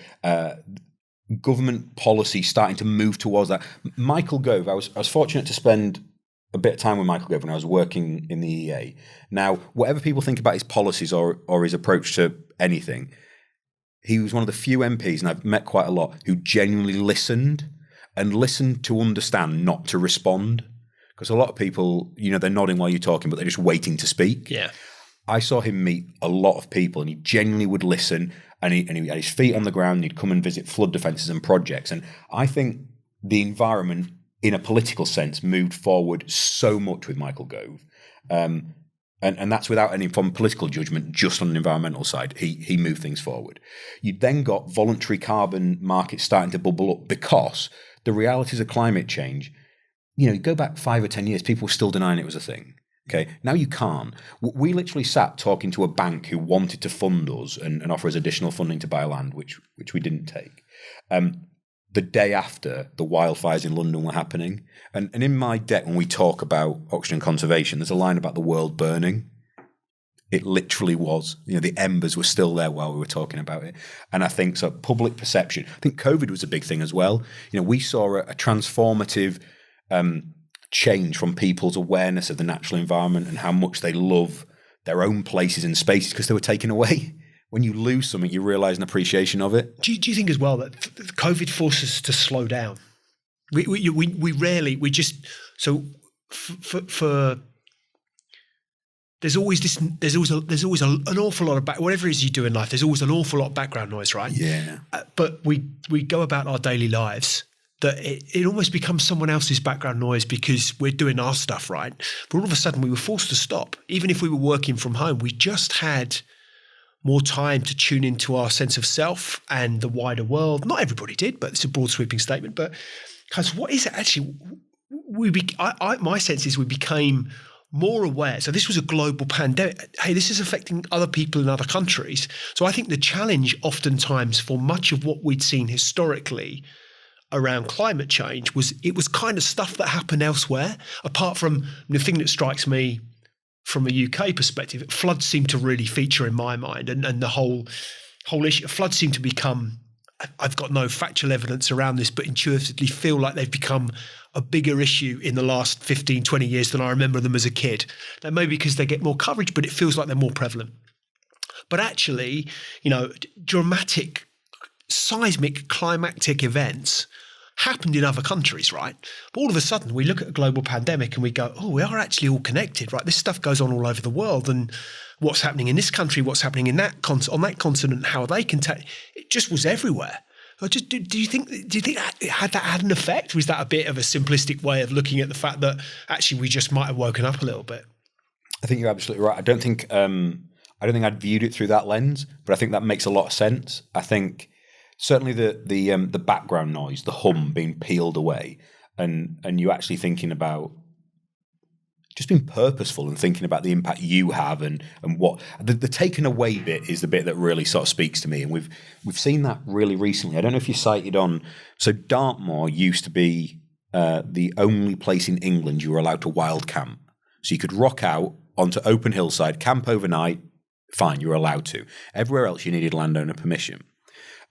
government policy starting to move towards that. Michael Gove, I was fortunate to spend a bit of time with Michael Gove when I was working in the EA. Now, whatever people think about his policies or his approach to anything, he was one of the few MPs, and I've met quite a lot, who genuinely listened to understand, not to respond. Because a lot of people, they're nodding while you're talking, but they're just waiting to speak. Yeah. I saw him meet a lot of people, and he genuinely would listen, and he had his feet on the ground, and he'd come and visit flood defences and projects. And I think the environment, in a political sense, moved forward so much with Michael Gove. And that's without any from political judgment, just on an environmental side. He moved things forward. You then got voluntary carbon markets starting to bubble up because the realities of climate change, you go back 5 or 10 years, people were still denying it was a thing. Okay, now you can't. We literally sat talking to a bank who wanted to fund us and offer us additional funding to buy land, which we didn't take. The day after the wildfires in London were happening. And in my deck, when we talk about oxygen conservation, there's a line about the world burning. It literally was. The embers were still there while we were talking about it. And I think so. Public perception. I think COVID was a big thing as well. We saw a transformative change from people's awareness of the natural environment and how much they love their own places and spaces because they were taken away. When you lose something, you realise an appreciation of it. Do you think as well that COVID forces us to slow down? We rarely there's always an awful lot of whatever it is you do in life. There's always an awful lot of background noise, right? Yeah. But we go about our daily lives that it almost becomes someone else's background noise because we're doing our stuff, right? But all of a sudden we were forced to stop. Even if we were working from home, we just had more time to tune into our sense of self and the wider world. Not everybody did, but it's a broad sweeping statement. But because what is it actually? My sense is we became more aware. So this was a global pandemic. Hey, this is affecting other people in other countries. So I think the challenge oftentimes for much of what we'd seen historically around climate change was it was kind of stuff that happened elsewhere. Apart from the thing that strikes me from a UK perspective, floods seem to really feature in my mind, and the whole issue. Floods seem to become, I've got no factual evidence around this, but intuitively feel like they've become a bigger issue in the last 15, 20 years than I remember them as a kid. Now, maybe because they get more coverage, but it feels like they're more prevalent. But actually, dramatic, seismic, climactic events happened in other countries, right? But all of a sudden we look at a global pandemic and we go, oh, we are actually all connected, right? This stuff goes on all over the world, and what's happening in this country, what's happening in that on that continent, how they contain it just was everywhere. Do you think it had an effect? Was that a bit of a simplistic way of looking at the fact that actually we just might have woken up a little bit? I think you're absolutely right. I don't think I'd viewed it through that lens, but I think that makes a lot of sense. I think certainly the background noise, the hum being peeled away, and you actually thinking about just being purposeful and thinking about the impact you have and what the taken away bit is the bit that really sort of speaks to me. And we've seen that really recently. I don't know if you cited on, so Dartmoor used to be the only place in England you were allowed to wild camp. So you could rock out onto open hillside, camp overnight, fine, you were allowed to. Everywhere else you needed landowner permission.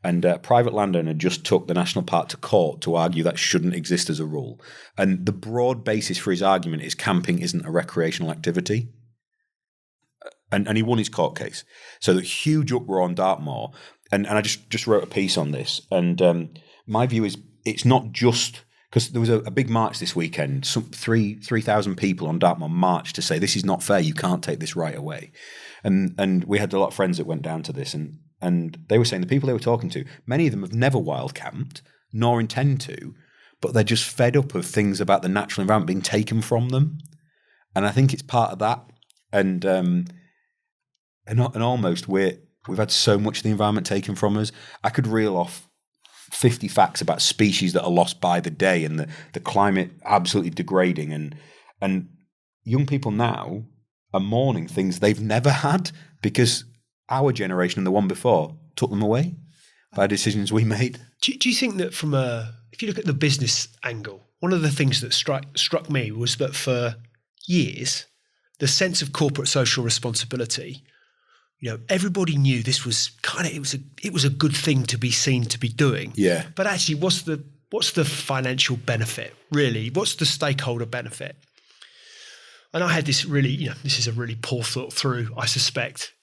And a private landowner just took the national park to court to argue that shouldn't exist as a rule. And the broad basis for his argument is camping isn't a recreational activity. And he won his court case. So the huge uproar on Dartmoor. And I just wrote a piece on this. And my view is it's not just because there was a big march this weekend. Some 3,000 people on Dartmoor marched to say this is not fair. You can't take this right away. And we had a lot of friends that went down to this, and they were saying the people they were talking to, many of them have never wild camped, nor intend to, but they're just fed up of things about the natural environment being taken from them. And I think it's part of that. And almost we've had so much of the environment taken from us. I could reel off 50 facts about species that are lost by the day and the climate absolutely degrading. And young people now are mourning things they've never had because our generation and the one before took them away by decisions we made. Do you think that if you look at the business angle, one of the things that struck me was that for years, the sense of corporate social responsibility, everybody knew this was it was a good thing to be seen to be doing. Yeah. But actually, what's the financial benefit really? What's the stakeholder benefit? And I had this really, this is a really poor thought through, I suspect,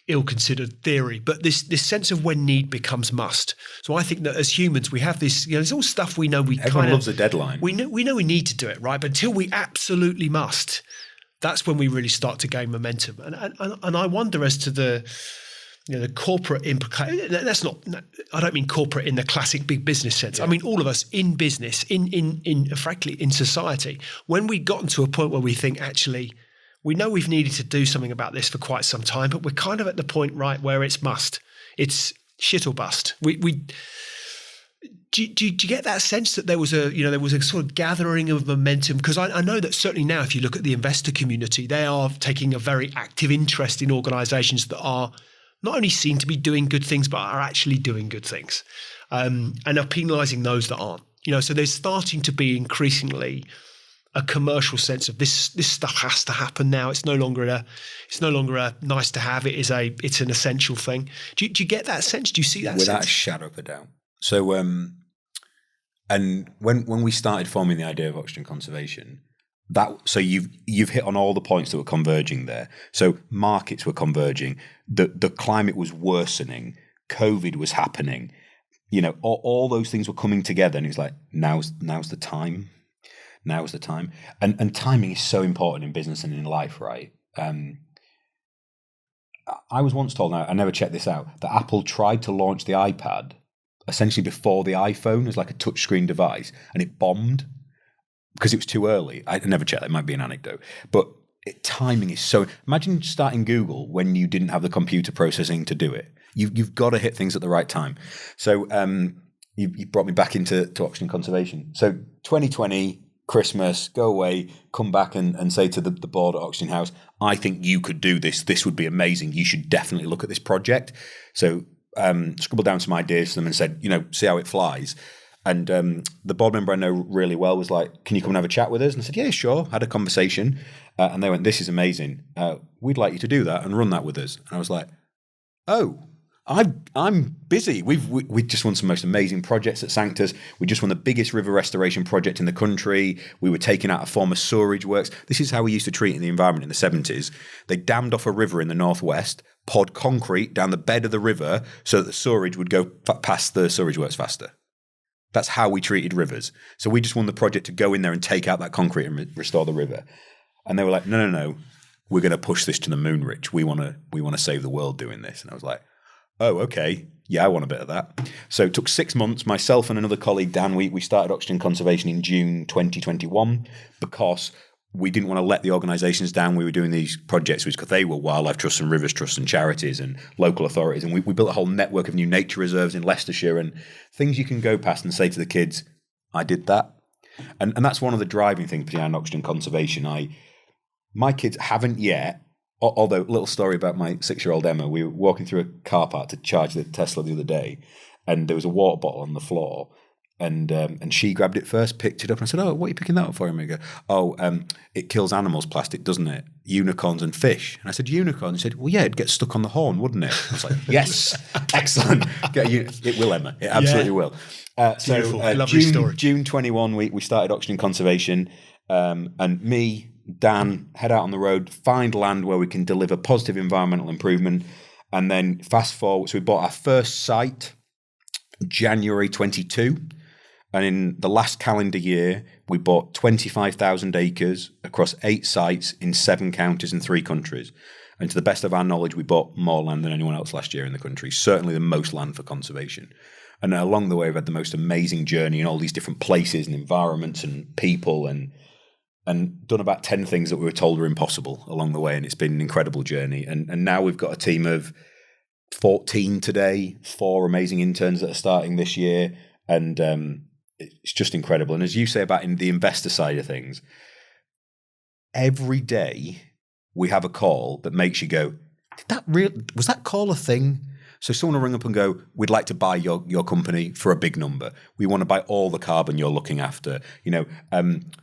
ill-considered theory, but this sense of when need becomes must. So I think that as humans, we have this, there's all stuff we know everyone loves a deadline. We know we need to do it, right? But until we absolutely must, that's when we really start to gain momentum. And I wonder as to the corporate implication. That's not. I don't mean corporate in the classic big business sense. Yeah. I mean all of us in business, in frankly in society. When we gotten to a point where we think actually we know we've needed to do something about this for quite some time, but we're kind of at the point, right, where it's shit or bust. Do you get that sense that there was a sort of gathering of momentum? Because I know that certainly now, if you look at the investor community, they are taking a very active interest in organisations that are not only seen to be doing good things, but are actually doing good things, and are penalising those that aren't. So there's starting to be increasingly a commercial sense of this stuff has to happen now. It's no longer a nice to have. It's an essential thing. Do you get that sense? Do you see that sense? Without a shadow of a doubt. So, and when we started forming the idea of oxygen conservation, so you've hit on all the points that were converging there. So markets were converging, the climate was worsening, COVID was happening, all those things were coming together, and it's like now's the time. Now's the time, and timing is so important in business and in life, right? I was once told, now I never checked this out, that Apple tried to launch the iPad essentially before the iPhone as like a touchscreen device, and it bombed because it was too early. I never checked. That might be an anecdote, but timing is so. Imagine starting Google when you didn't have the computer processing to do it. You've got to hit things at the right time. So you brought me back into oxygen conservation. So 2020 Christmas, go away, come back and say to the board at Oxygen House, I think you could do this. This would be amazing. You should definitely look at this project. So scribbled down some ideas to them and said, see how it flies. And the board member I know really well was like, can you come and have a chat with us? And I said, yeah, sure. Had a conversation. And they went, this is amazing. We'd like you to do that and run that with us. And I was like, oh, I'm busy. We just won some most amazing projects at Sanctus. We just won the biggest river restoration project in the country. We were taking out a former sewerage works. This is how we used to treat the environment in the 70s. They dammed off a river in the northwest, poured concrete down the bed of the river so that the sewerage would go past the sewerage works faster. That's how we treated rivers. So we just won the project to go in there and take out that concrete and restore the river. And they were like, no. We're going to push this to the moon, Rich. We want to save the world doing this. And I was like, oh, okay. Yeah, I want a bit of that. So it took 6 months. Myself and another colleague, Dan, we started Oxygen Conservation in June 2021 because we didn't want to let the organisations down. We were doing these projects because they were wildlife trusts and rivers trusts and charities and local authorities. And we built a whole network of new nature reserves in Leicestershire and things you can go past and say to the kids, I did that. And that's one of the driving things behind Oxygen Conservation. My kids haven't yet. Although, little story about my 6-year-old Emma, we were walking through a car park to charge the Tesla the other day, and there was a water bottle on the floor, and she grabbed it first, picked it up, and I said, oh, what are you picking that up for? And we go, it kills animals, plastic, doesn't it? Unicorns and fish. And I said, unicorn? He said, well, yeah, it'd get stuck on the horn, wouldn't it? I was like, yes, excellent. It will, Emma. It absolutely will. Lovely story. June 21, we started Oxygen Conservation, and me, Dan, head out on the road, find land where we can deliver positive environmental improvement, and then fast forward. So we bought our first site January 22, and in the last calendar year, we bought 25,000 acres across 8 sites in 7 counties and 3 countries. And to the best of our knowledge, we bought more land than anyone else last year in the country, certainly the most land for conservation. And along the way, we've had the most amazing journey in all these different places and environments and people, and done about 10 things that we were told were impossible along the way. And it's been an incredible journey. And now we've got a team of 14 today, 4 amazing interns that are starting this year. And it's just incredible. And as you say about in the investor side of things, every day we have a call that makes you go, was that call a thing? So someone will ring up and go, we'd like to buy your company for a big number. We want to buy all the carbon you're looking after.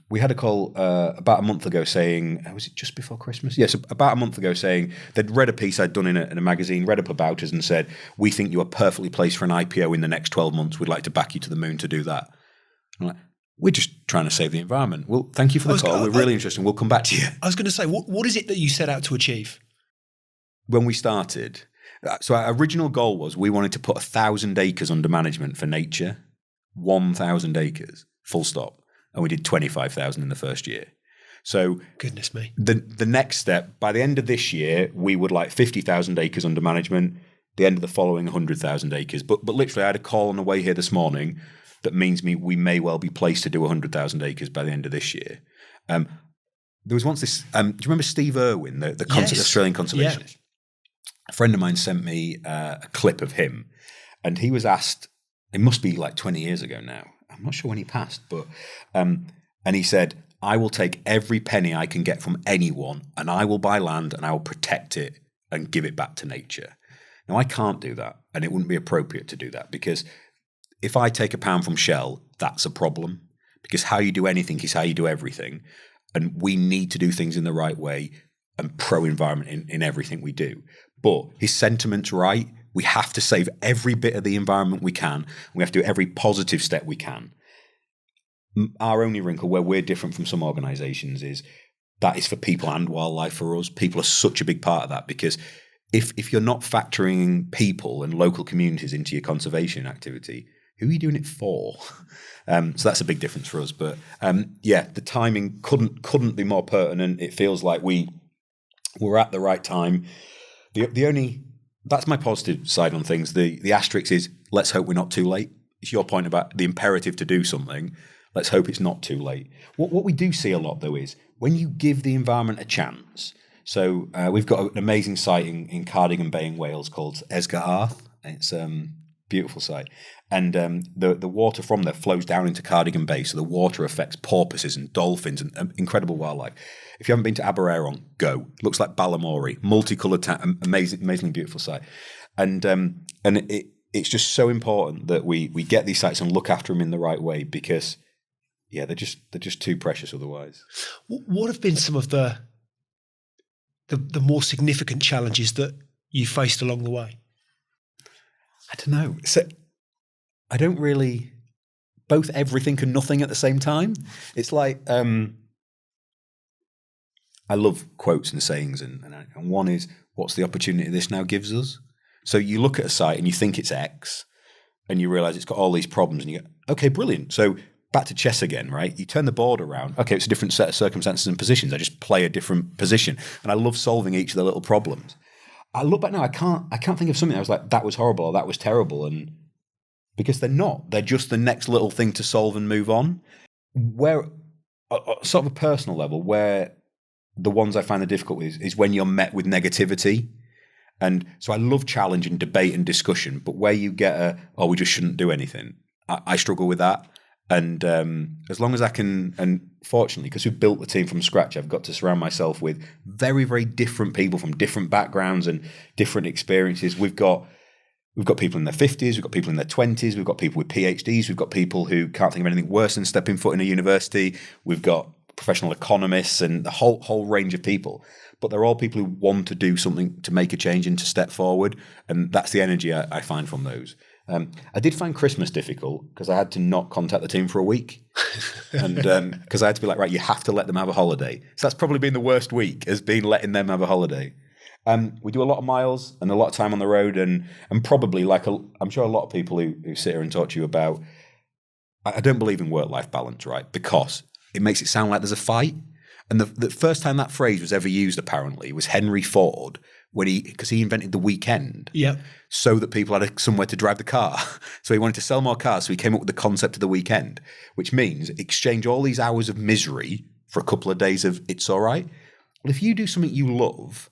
We had a call about a month ago saying, was it just before Christmas? Yes, about a month ago saying they'd read a piece I'd done in a magazine, read up about us and said, we think you are perfectly placed for an IPO in the next 12 months. We'd like to back you to the moon to do that. I'm like, we're just trying to save the environment. Well, thank you for the call. We're really interested. We'll come back to you. I was going to say, what is it that you set out to achieve? When we started... So our original goal was we wanted to put 1,000 acres under management for nature, 1,000 acres, full stop. And we did 25,000 in the first year. So goodness me. The next step, by the end of this year, we would like 50,000 acres under management, the end of the following 100,000 acres. But literally I had a call on the way here this morning that means we may well be placed to do 100,000 acres by the end of this year. there was once this. Do you remember Steve Irwin, the Yes. Australian conservationist? A friend of mine sent me a clip of him, and he was asked. It must be like 20 years ago now. I'm not sure when he passed, but and he said, "I will take every penny I can get from anyone, and I will buy land, and I will protect it and give it back to nature." Now, I can't do that, and it wouldn't be appropriate to do that, because if I take a pound from Shell, that's a problem, because how you do anything is how you do everything, and we need to do things in the right way and pro-environment in everything we do. But his sentiment's right. We have to save every bit of the environment we can. We have to do every positive step we can. Our only wrinkle where we're different from some organisations is that is for people and wildlife for us. People are such a big part of that, because if you're not factoring people and local communities into your conservation activity, who are you doing it for? So that's a big difference for us. But the timing couldn't be more pertinent. It feels like we're at the right time. The only that's my positive side on things. The asterisk is, let's hope we're not too late. It's your point about the imperative to do something. Let's hope it's not too late. What we do see a lot, though, is when you give the environment a chance. So we've got an amazing site in Cardigan Bay in Wales called Esgar Arth. It's a beautiful site. And the water from there flows down into Cardigan Bay. So the water affects porpoises and dolphins and incredible wildlife. If you haven't been to Aberystwyth, go. It looks like Balamory, multicoloured, amazingly beautiful site. And it's just so important that we get these sites and look after them in the right way, because they're just too precious otherwise. What have been some of the more significant challenges that you faced along the way? I don't know. So I don't really both everything and nothing at the same time. It's like I love quotes and sayings, and one is, what's the opportunity this now gives us? So you look at a site and you think it's X, and you realise it's got all these problems, and you go, okay, brilliant. So back to chess again, right? You turn the board around. Okay, it's a different set of circumstances and positions. I just play a different position, and I love solving each of the little problems. I look back now, I can't think of something I was like, that was horrible or that was terrible, and because they're not. They're just the next little thing to solve and move on. Where, sort of a personal level, where the ones I find the difficult is when you're met with negativity. And so I love challenge and debate and discussion, but where you get we just shouldn't do anything, I struggle with that. And as long as I can, and fortunately, because we've built the team from scratch, I've got to surround myself with very, very different people from different backgrounds and different experiences. We've got people in their 50s, we've got people in their 20s, we've got people with PhDs, we've got people who can't think of anything worse than stepping foot in a university, we've got professional economists and the whole range of people. But they're all people who want to do something to make a change and to step forward. And that's the energy I find from those. I did find Christmas difficult because I had to not contact the team for a week. And because I had to be like, right, you have to let them have a holiday. So that's probably been the worst week, has been letting them have a holiday. We do a lot of miles and a lot of time on the road, and probably I'm sure a lot of people who sit here and talk to you about, I don't believe in work-life balance, right? Because it makes it sound like there's a fight. And the first time that phrase was ever used, apparently, was Henry Ford, because he invented the weekend, so that people had somewhere to drive the car. So he wanted to sell more cars, so he came up with the concept of the weekend, which means exchange all these hours of misery for a couple of days of it's all right. Well, if you do something you love,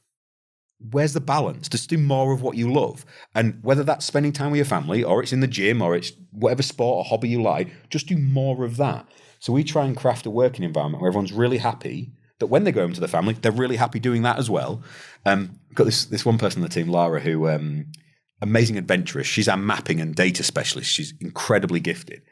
where's the balance? Just do more of what you love. And whether that's spending time with your family, or it's in the gym, or it's whatever sport or hobby you like, just do more of that. So we try and craft a working environment where everyone's really happy, that when they go home to the family, they're really happy doing that as well. Got this one person on the team, Lara, who amazing adventurous. She's our mapping and data specialist. She's incredibly gifted,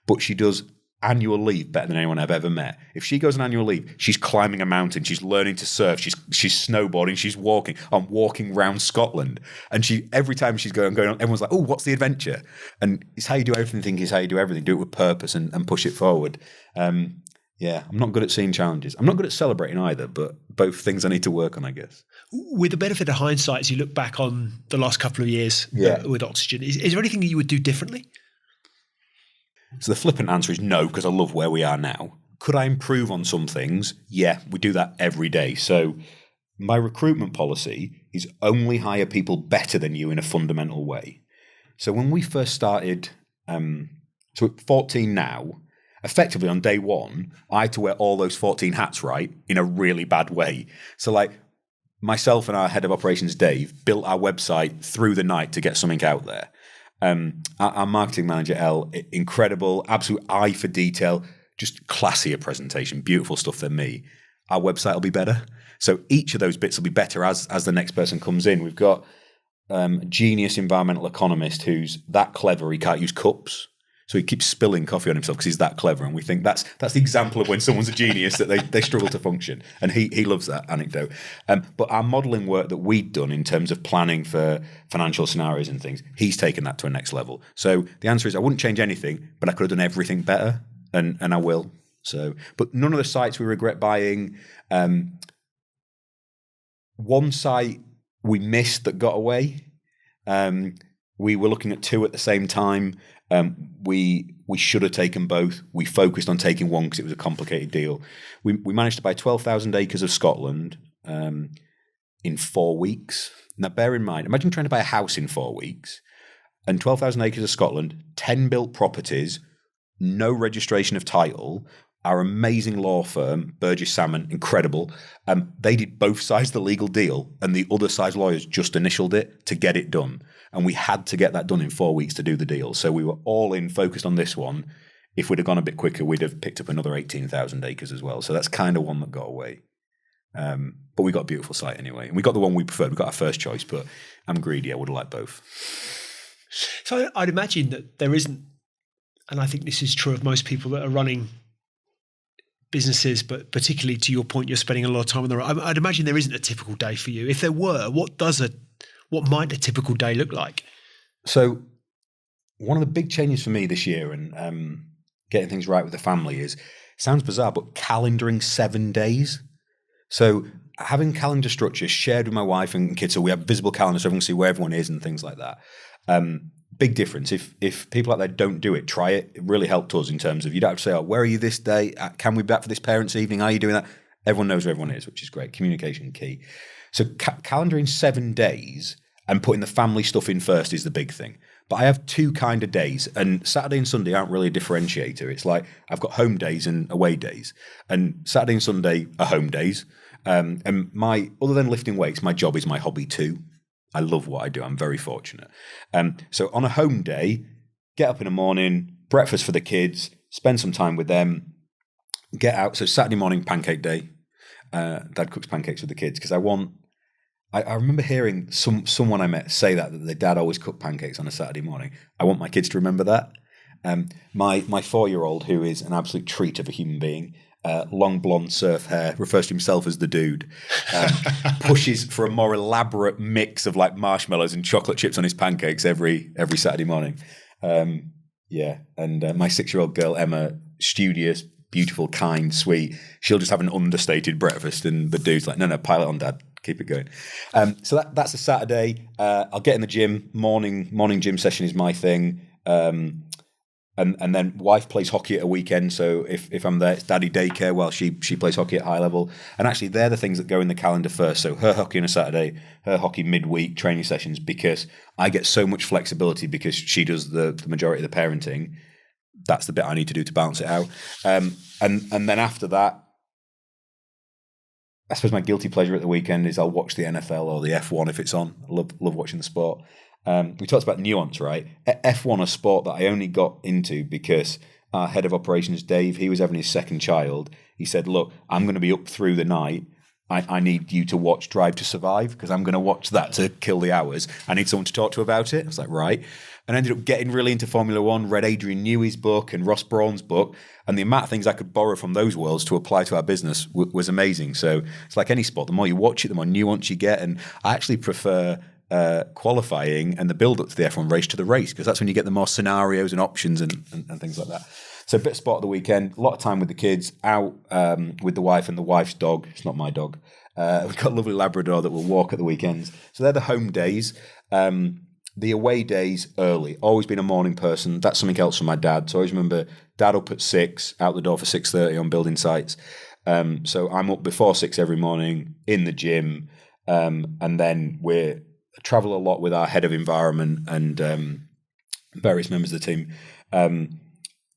but she does annual leave better than anyone I've ever met. If she goes on annual leave, she's climbing a mountain, she's learning to surf, she's snowboarding, she's walking. I'm walking around Scotland, and every time she's going on, everyone's like, "Oh, what's the adventure?" And it's how you do everything. It's how you do everything. Do it with purpose and push it forward. I'm not good at seeing challenges. I'm not good at celebrating either, but both things I need to work on, I guess. With the benefit of hindsight, as you look back on the last couple of years with Oxygen, is there anything that you would do differently? So the flippant answer is no, because I love where we are now. Could I improve on some things? Yeah, we do that every day. So my recruitment policy is only hire people better than you in a fundamental way. So when we first started, so at 14 now, effectively on day one, I had to wear all those 14 hats right in a really bad way. So like myself and our head of operations, Dave, built our website through the night to get something out there. Our marketing manager, Elle, incredible, absolute eye for detail, just classier presentation, beautiful stuff than me. Our website will be better. So each of those bits will be better as the next person comes in. We've got a genius environmental economist who's that clever he can't use cups. So he keeps spilling coffee on himself because he's that clever. And we think that's the example of when someone's a genius, that they struggle to function. And he loves that anecdote. But our modelling work that we'd done in terms of planning for financial scenarios and things, he's taken that to a next level. So the answer is I wouldn't change anything, but I could have done everything better. And I will. So, but none of the sites we regret buying. One site we missed that got away. We were looking at two at the same time. We should have taken both. We focused on taking one because it was a complicated deal. We managed to buy 12,000 acres of Scotland in 4 weeks. Now, bear in mind, imagine trying to buy a house in 4 weeks and 12,000 acres of Scotland, 10 built properties, no registration of title. Our amazing law firm, Burgess Salmon, incredible. They did both sides of the legal deal, and the other side's lawyers just initialed it to get it done. And we had to get that done in 4 weeks to do the deal. So we were all in, focused on this one. If we'd have gone a bit quicker, we'd have picked up another 18,000 acres as well. So that's kind of one that got away. But we got a beautiful site anyway. And we got the one we preferred. We got our first choice, but I'm greedy. I would have liked both. So I'd imagine that there isn't, and I think this is true of most people that are running businesses, but particularly to your point, you're spending a lot of time on the road. I'd imagine there isn't a typical day for you. If there were, what might a typical day look like? So one of the big changes for me this year and getting things right with the family is, sounds bizarre, but calendaring 7 days. So having calendar structure shared with my wife and kids, so we have visible calendars so everyone can see where everyone is and things like that. Big difference. If people out there don't do it, try it. It really helped us in terms of, you don't have to say, oh, where are you this day? Can we be back for this parents' evening? Are you doing that? Everyone knows where everyone is, which is great. Communication key. So calendaring 7 days and putting the family stuff in first is the big thing. But I have two kind of days, and Saturday and Sunday aren't really a differentiator. It's like I've got home days and away days, and Saturday and Sunday are home days. And other than lifting weights, my job is my hobby too. I love what I do. I'm very fortunate. So on a home day, get up in the morning, breakfast for the kids, spend some time with them, get out. So Saturday morning, pancake day. Dad cooks pancakes with the kids because I remember hearing someone I met say that their dad always cooked pancakes on a Saturday morning. I want my kids to remember that. My 4-year-old, who is an absolute treat of a human being, long blonde surf hair, refers to himself as the dude, pushes for a more elaborate mix of like marshmallows and chocolate chips on his pancakes every Saturday morning. And my 6-year-old girl, Emma, studious, beautiful, kind, sweet. She'll just have an understated breakfast, and the dude's like, no, pile it on, Dad. Keep it going. So that's a Saturday. I'll get in the gym. Morning gym session is my thing. And then wife plays hockey at a weekend. So if I'm there, it's daddy daycare while she plays hockey at high level. And actually, they're the things that go in the calendar first. So her hockey on a Saturday, her hockey midweek training sessions, because I get so much flexibility because she does the majority of the parenting. That's the bit I need to do to balance it out. And then after that, I suppose my guilty pleasure at the weekend is I'll watch the NFL or the F1 if it's on. I love watching the sport. We talked about nuance, right? F1, a sport that I only got into because our head of operations, Dave, he was having his second child. He said, look, I'm going to be up through the night. I need you to watch Drive to Survive because I'm going to watch that to kill the hours. I need someone to talk to about it. I was like, right. And I ended up getting really into Formula One, read Adrian Newey's book and Ross Brawn's book. And the amount of things I could borrow from those worlds to apply to our business was amazing. So it's like any sport. The more you watch it, the more nuance you get. And I actually prefer qualifying and the build-up to the F1 race to the race because that's when you get the more scenarios and options and things like that. So a bit of sport of the weekend, a lot of time with the kids, out with the wife and the wife's dog. It's not my dog. We've got a lovely Labrador that will walk at the weekends. So they're the home days. The away days early. Always been a morning person. That's something else from my dad. So I always remember dad up at 6, out the door for 6:30 on building sites. So I'm up before 6 every morning in the gym. And then we travel a lot with our head of environment and various members of the team.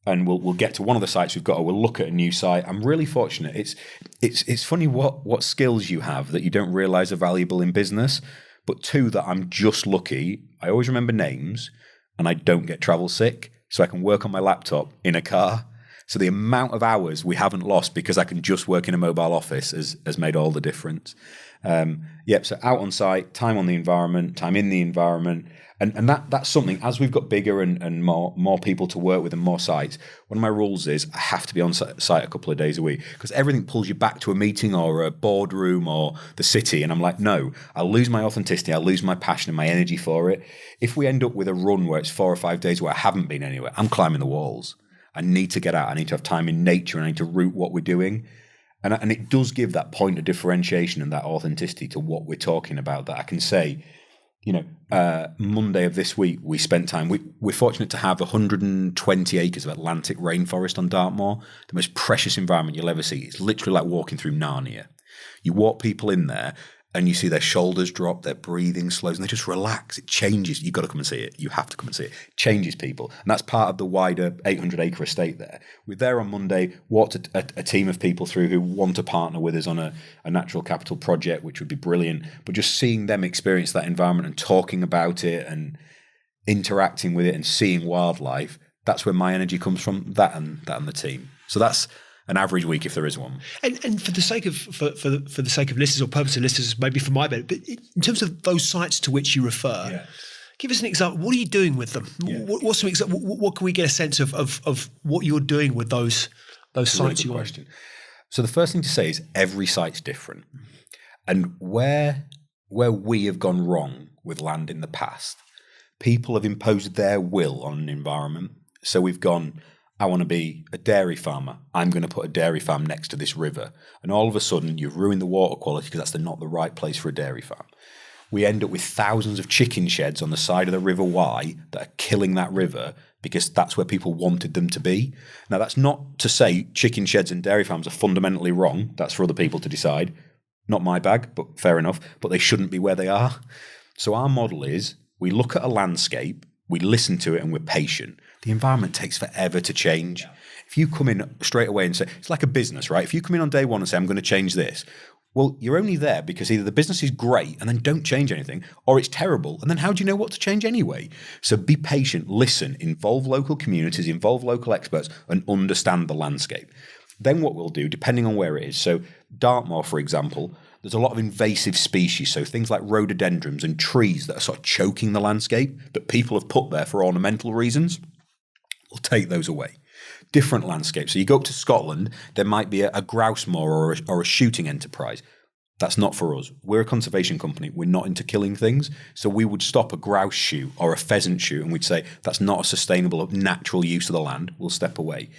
and we'll get to one of the sites we've got, or we'll look at a new site. I'm really fortunate. It's funny what skills you have that you don't realize are valuable in business, but two, that I'm just lucky. I always remember names, and I don't get travel sick, so I can work on my laptop in a car. So the amount of hours we haven't lost because I can just work in a mobile office has made all the difference. So out on site, time on the environment, time in the environment. And that's something, as we've got bigger and more people to work with and more sites, one of my rules is I have to be on site a couple of days a week, because everything pulls you back to a meeting or a boardroom or the city. And I'm like, no, I'll lose my authenticity, I'll lose my passion and my energy for it. If we end up with a run where it's 4 or 5 days where I haven't been anywhere, I'm climbing the walls. I need to get out. I need to have time in nature, and I need to root what we're doing. And it does give that point of differentiation and that authenticity to what we're talking about, that I can say, Monday of this week, we spent time, we're fortunate to have 120 acres of Atlantic rainforest on Dartmoor, the most precious environment you'll ever see. It's literally like walking through Narnia. You walk people in there and you see their shoulders drop, their breathing slows, and they just relax. It changes. You've got to come and see it. You have to come and see it. It changes people. And that's part of the wider 800-acre estate there. We're there on Monday, walked a team of people through who want to partner with us on a natural capital project, which would be brilliant. But just seeing them experience that environment and talking about it and interacting with it and seeing wildlife, that's where my energy comes from, that and the team. So that's an average week, if there is one. And for the sake of for the sake of listeners, or purpose of listeners, maybe for my benefit, but in terms of those sites to which you refer, give us an example. What are you doing with them? What's some example? What can we get a sense of what you're doing with those sites? Really question. So the first thing to say is every site's different, and where we have gone wrong with land in the past, people have imposed their will on an environment. So we've gone, I want to be a dairy farmer. I'm going to put a dairy farm next to this river. And all of a sudden, you've ruined the water quality because that's not the right place for a dairy farm. We end up with thousands of chicken sheds on the side of the River Wye that are killing that river because that's where people wanted them to be. Now, that's not to say chicken sheds and dairy farms are fundamentally wrong. That's for other people to decide. Not my bag, but fair enough. But they shouldn't be where they are. So our model is we look at a landscape, we listen to it, and we're patient. The environment takes forever to change. Yeah. If you come in straight away and say, it's like a business, right? If you come in on day one and say, I'm going to change this, well, you're only there because either the business is great and then don't change anything, or it's terrible. And then how do you know what to change anyway? So be patient, listen, involve local communities, involve local experts, and understand the landscape. Then what we'll do, depending on where it is. So Dartmoor, for example, there's a lot of invasive species, so things like rhododendrons and trees that are sort of choking the landscape that people have put there for ornamental reasons. We'll take those away. Different landscapes. So you go up to Scotland, there might be a grouse moor or a shooting enterprise. That's not for us. We're a conservation company. We're not into killing things. So we would stop a grouse shoot or a pheasant shoot and we'd say, that's not a sustainable, natural use of the land. We'll step away.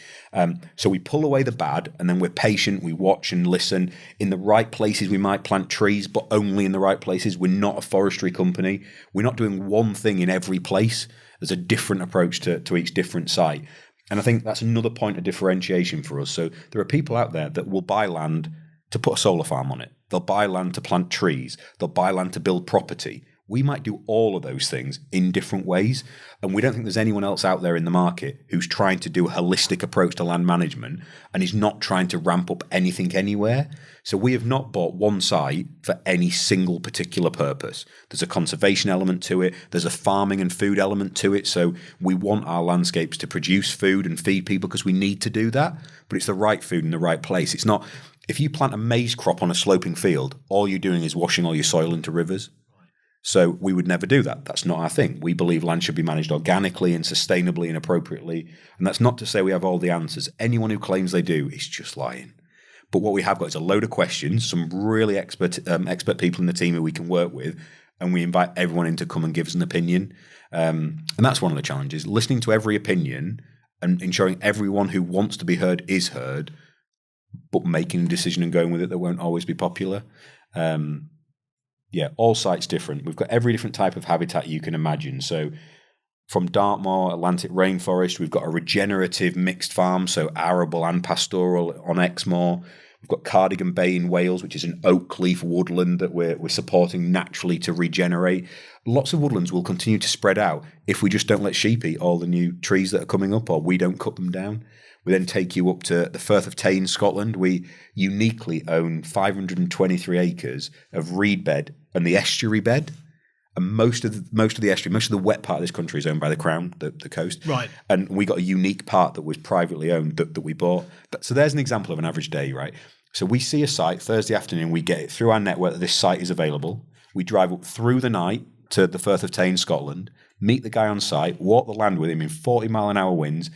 So we pull away the bad, and then we're patient. We watch and listen. In the right places, we might plant trees, but only in the right places. We're not a forestry company. We're not doing one thing in every place. There's a different approach to each different site. And I think that's another point of differentiation for us. So there are people out there that will buy land to put a solar farm on it. They'll buy land to plant trees. They'll buy land to build property. We might do all of those things in different ways. And we don't think there's anyone else out there in the market who's trying to do a holistic approach to land management and is not trying to ramp up anything anywhere. So we have not bought one site for any single particular purpose. There's a conservation element to it. There's a farming and food element to it. So we want our landscapes to produce food and feed people because we need to do that. But it's the right food in the right place. It's not, if you plant a maize crop on a sloping field, all you're doing is washing all your soil into rivers. So we would never do that. That's not our thing. We believe land should be managed organically and sustainably and appropriately. And that's not to say we have all the answers. Anyone who claims they do is just lying. But what we have got is a load of questions, some really expert people in the team who we can work with, and we invite everyone in to come and give us an opinion. And that's one of the challenges, listening to every opinion and ensuring everyone who wants to be heard is heard, but making a decision and going with it that won't always be popular. All sites different. We've got every different type of habitat you can imagine. So from Dartmoor, Atlantic rainforest, we've got a regenerative mixed farm, so arable and pastoral on Exmoor. We've got Cardigan Bay in Wales, which is an oak leaf woodland that we're supporting naturally to regenerate. Lots of woodlands will continue to spread out if we just don't let sheep eat all the new trees that are coming up, or we don't cut them down. We then take you up to the Firth of Tay in Scotland. We uniquely own 523 acres of reed bed and the estuary bed. And most of the estuary, most of the wet part of this country is owned by the Crown, the coast. Right. And we got a unique part that was privately owned that we bought. So there's an example of an average day, right? So we see a site Thursday afternoon, we get it through our network that this site is available. We drive up through the night to the Firth of Tay in Scotland, meet the guy on site, walk the land with him in 40-mile-an-hour winds.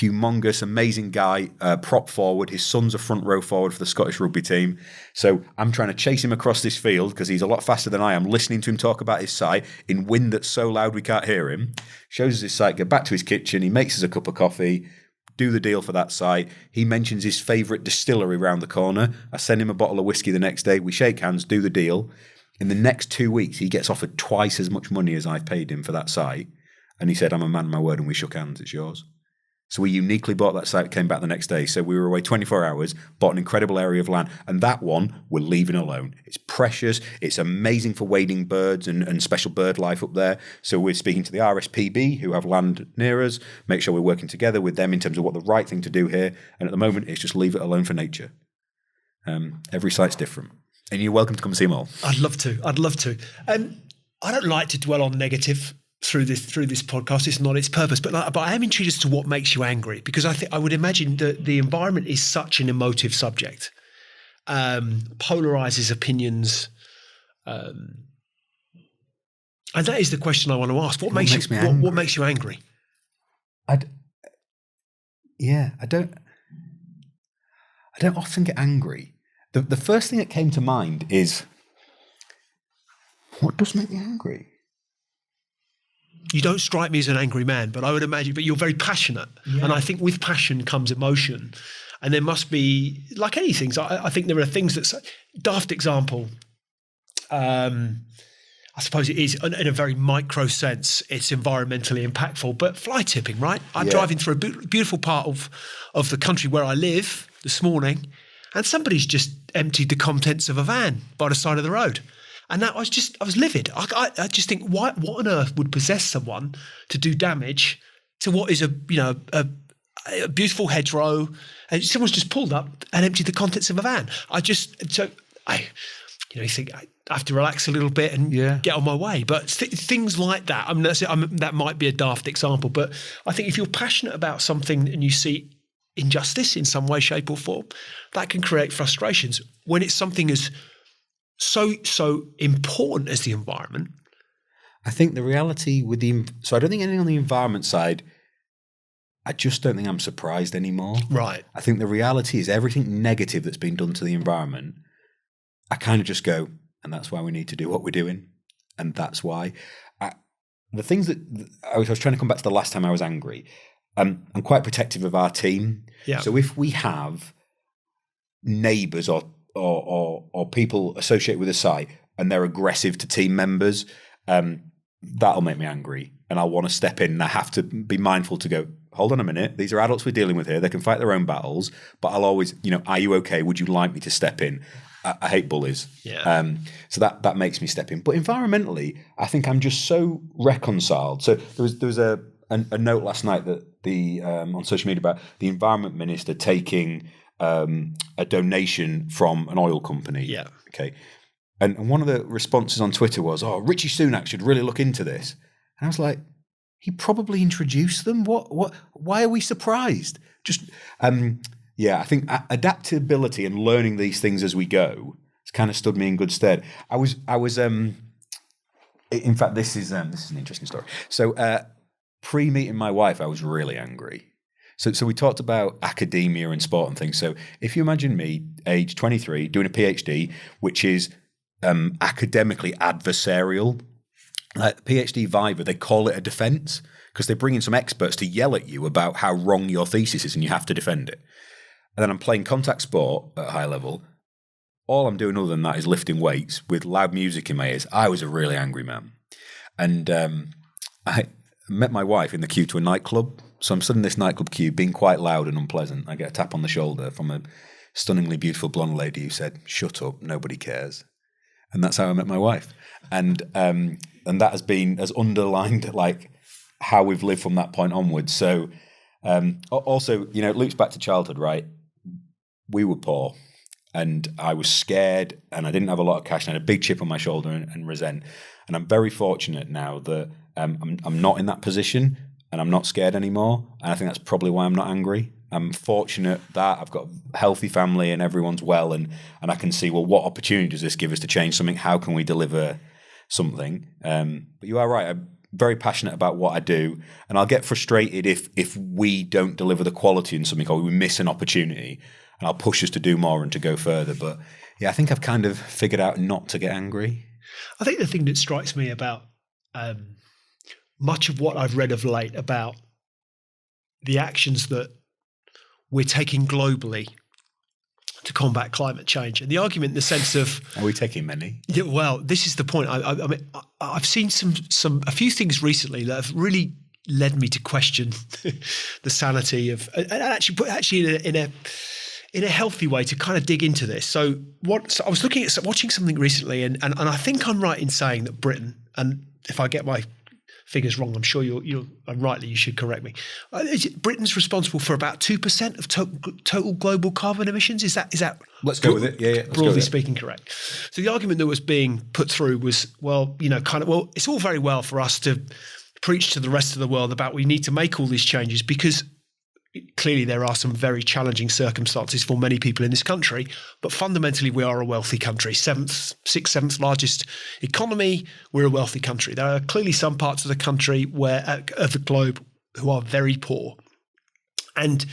Humongous, amazing guy, prop forward. His son's a front row forward for the Scottish rugby team. So I'm trying to chase him across this field because he's a lot faster than I am, listening to him talk about his site in wind that's so loud we can't hear him. Shows us his site, get back to his kitchen. He makes us a cup of coffee, do the deal for that site. He mentions his favourite distillery round the corner. I send him a bottle of whiskey the next day. We shake hands, do the deal. In the next 2 weeks, he gets offered twice as much money as I've paid him for that site. And he said, I'm a man of my word, and we shook hands. It's yours. So we uniquely bought that site, came back the next day. So we were away 24 hours, bought an incredible area of land. And that one, we're leaving alone. It's precious. It's amazing for wading birds and special bird life up there. So we're speaking to the RSPB, who have land near us, make sure we're working together with them in terms of what the right thing to do here. And at the moment, it's just leave it alone for nature. Every site's different. And you're welcome to come see them all. I'd love to. I don't like to dwell on negative through this podcast. It's not its purpose, but I am intrigued as to what makes you angry, because I would imagine that the environment is such an emotive subject, polarizes opinions, and that is the question I want to ask. What makes you angry? I don't often get angry. The first thing that came to mind is, what does make me angry? You don't strike me as an angry man, but I would imagine, but you're very passionate. Yeah. And I think with passion comes emotion. And there must be, like anything, I think there are things that, daft example, I suppose it is, in a very micro sense, it's environmentally impactful, but fly tipping, right? I'm driving through a beautiful part of the country where I live this morning, and somebody's just emptied the contents of a van by the side of the road. And that I was livid. I just think, what on earth would possess someone to do damage to what is a beautiful hedgerow, and someone's just pulled up and emptied the contents of a van. You think I have to relax a little bit and get on my way. But things like that. That might be a daft example, but I think if you're passionate about something and you see injustice in some way, shape, or form, that can create frustrations. When it's something as so important as the environment. I think the reality with so I don't think anything on the environment side, I just don't think I'm surprised anymore. Right. I think the reality is everything negative that's been done to the environment, I kind of just go, and that's why we need to do what we're doing. And that's why. The things that I was trying to come back to the last time I was angry. I'm quite protective of our team. Yeah. So if we have neighbours or people associated with a site and they're aggressive to team members, that'll make me angry. And I'll want to step in, and I have to be mindful to go, hold on a minute, these are adults we're dealing with here. They can fight their own battles, but I'll always, are you okay? Would you like me to step in? I hate bullies. Yeah. So that makes me step in. But environmentally, I think I'm just so reconciled. So there was a note last night that on social media about the environment minister taking a donation from an oil company. Yeah. Okay. And one of the responses on Twitter was, Richie Sunak should really look into this. And I was like, he probably introduced them. Why are we surprised? Just, I think adaptability and learning these things as we go has kind of stood me in good stead. I was, in fact, this is an interesting story. So, pre-meeting my wife, I was really angry. So we talked about academia and sport and things. So if you imagine me, age 23, doing a PhD, which is academically adversarial, like PhD Viva, they call it a defense because they bring in some experts to yell at you about how wrong your thesis is and you have to defend it. And then I'm playing contact sport at a high level. All I'm doing other than that is lifting weights with loud music in my ears. I was a really angry man. And I met my wife in the queue to a nightclub. So I'm stood in this nightclub queue being quite loud and unpleasant. I get a tap on the shoulder from a stunningly beautiful blonde lady who said, "Shut up, nobody cares." And that's how I met my wife. And that has underlined like how we've lived from that point onwards. So also, it loops back to childhood, right? We were poor and I was scared and I didn't have a lot of cash and I had a big chip on my shoulder and resent. And I'm very fortunate now that I'm not in that position and I'm not scared anymore. And I think that's probably why I'm not angry. I'm fortunate that I've got a healthy family and everyone's well, and I can see, well, what opportunity does this give us to change something? How can we deliver something? But you are right. I'm very passionate about what I do, and I'll get frustrated if we don't deliver the quality in something or we miss an opportunity, and I'll push us to do more and to go further. But yeah, I think I've kind of figured out not to get angry. I think the thing that strikes me about much of what I've read of late about the actions that we're taking globally to combat climate change, and the argument in the sense of, are we taking many? Yeah, well, this is the point. I mean, I've seen a few things recently that have really led me to question the sanity of, and actually in a healthy way to kind of dig into this. So I was watching something recently, and I think I'm right in saying that Britain, and if I get my figures wrong, I'm sure and rightly you should correct me. Britain's responsible for about 2% of total global carbon emissions. Is that? Let's go with it. Yeah. Broadly speaking, correct. So the argument that was being put through was, it's all very well for us to preach to the rest of the world about we need to make all these changes because clearly there are some very challenging circumstances for many people in this country, but fundamentally we are a wealthy country, sixth, seventh largest economy. We're a wealthy country. There are clearly some parts of the country of the globe who are very poor, and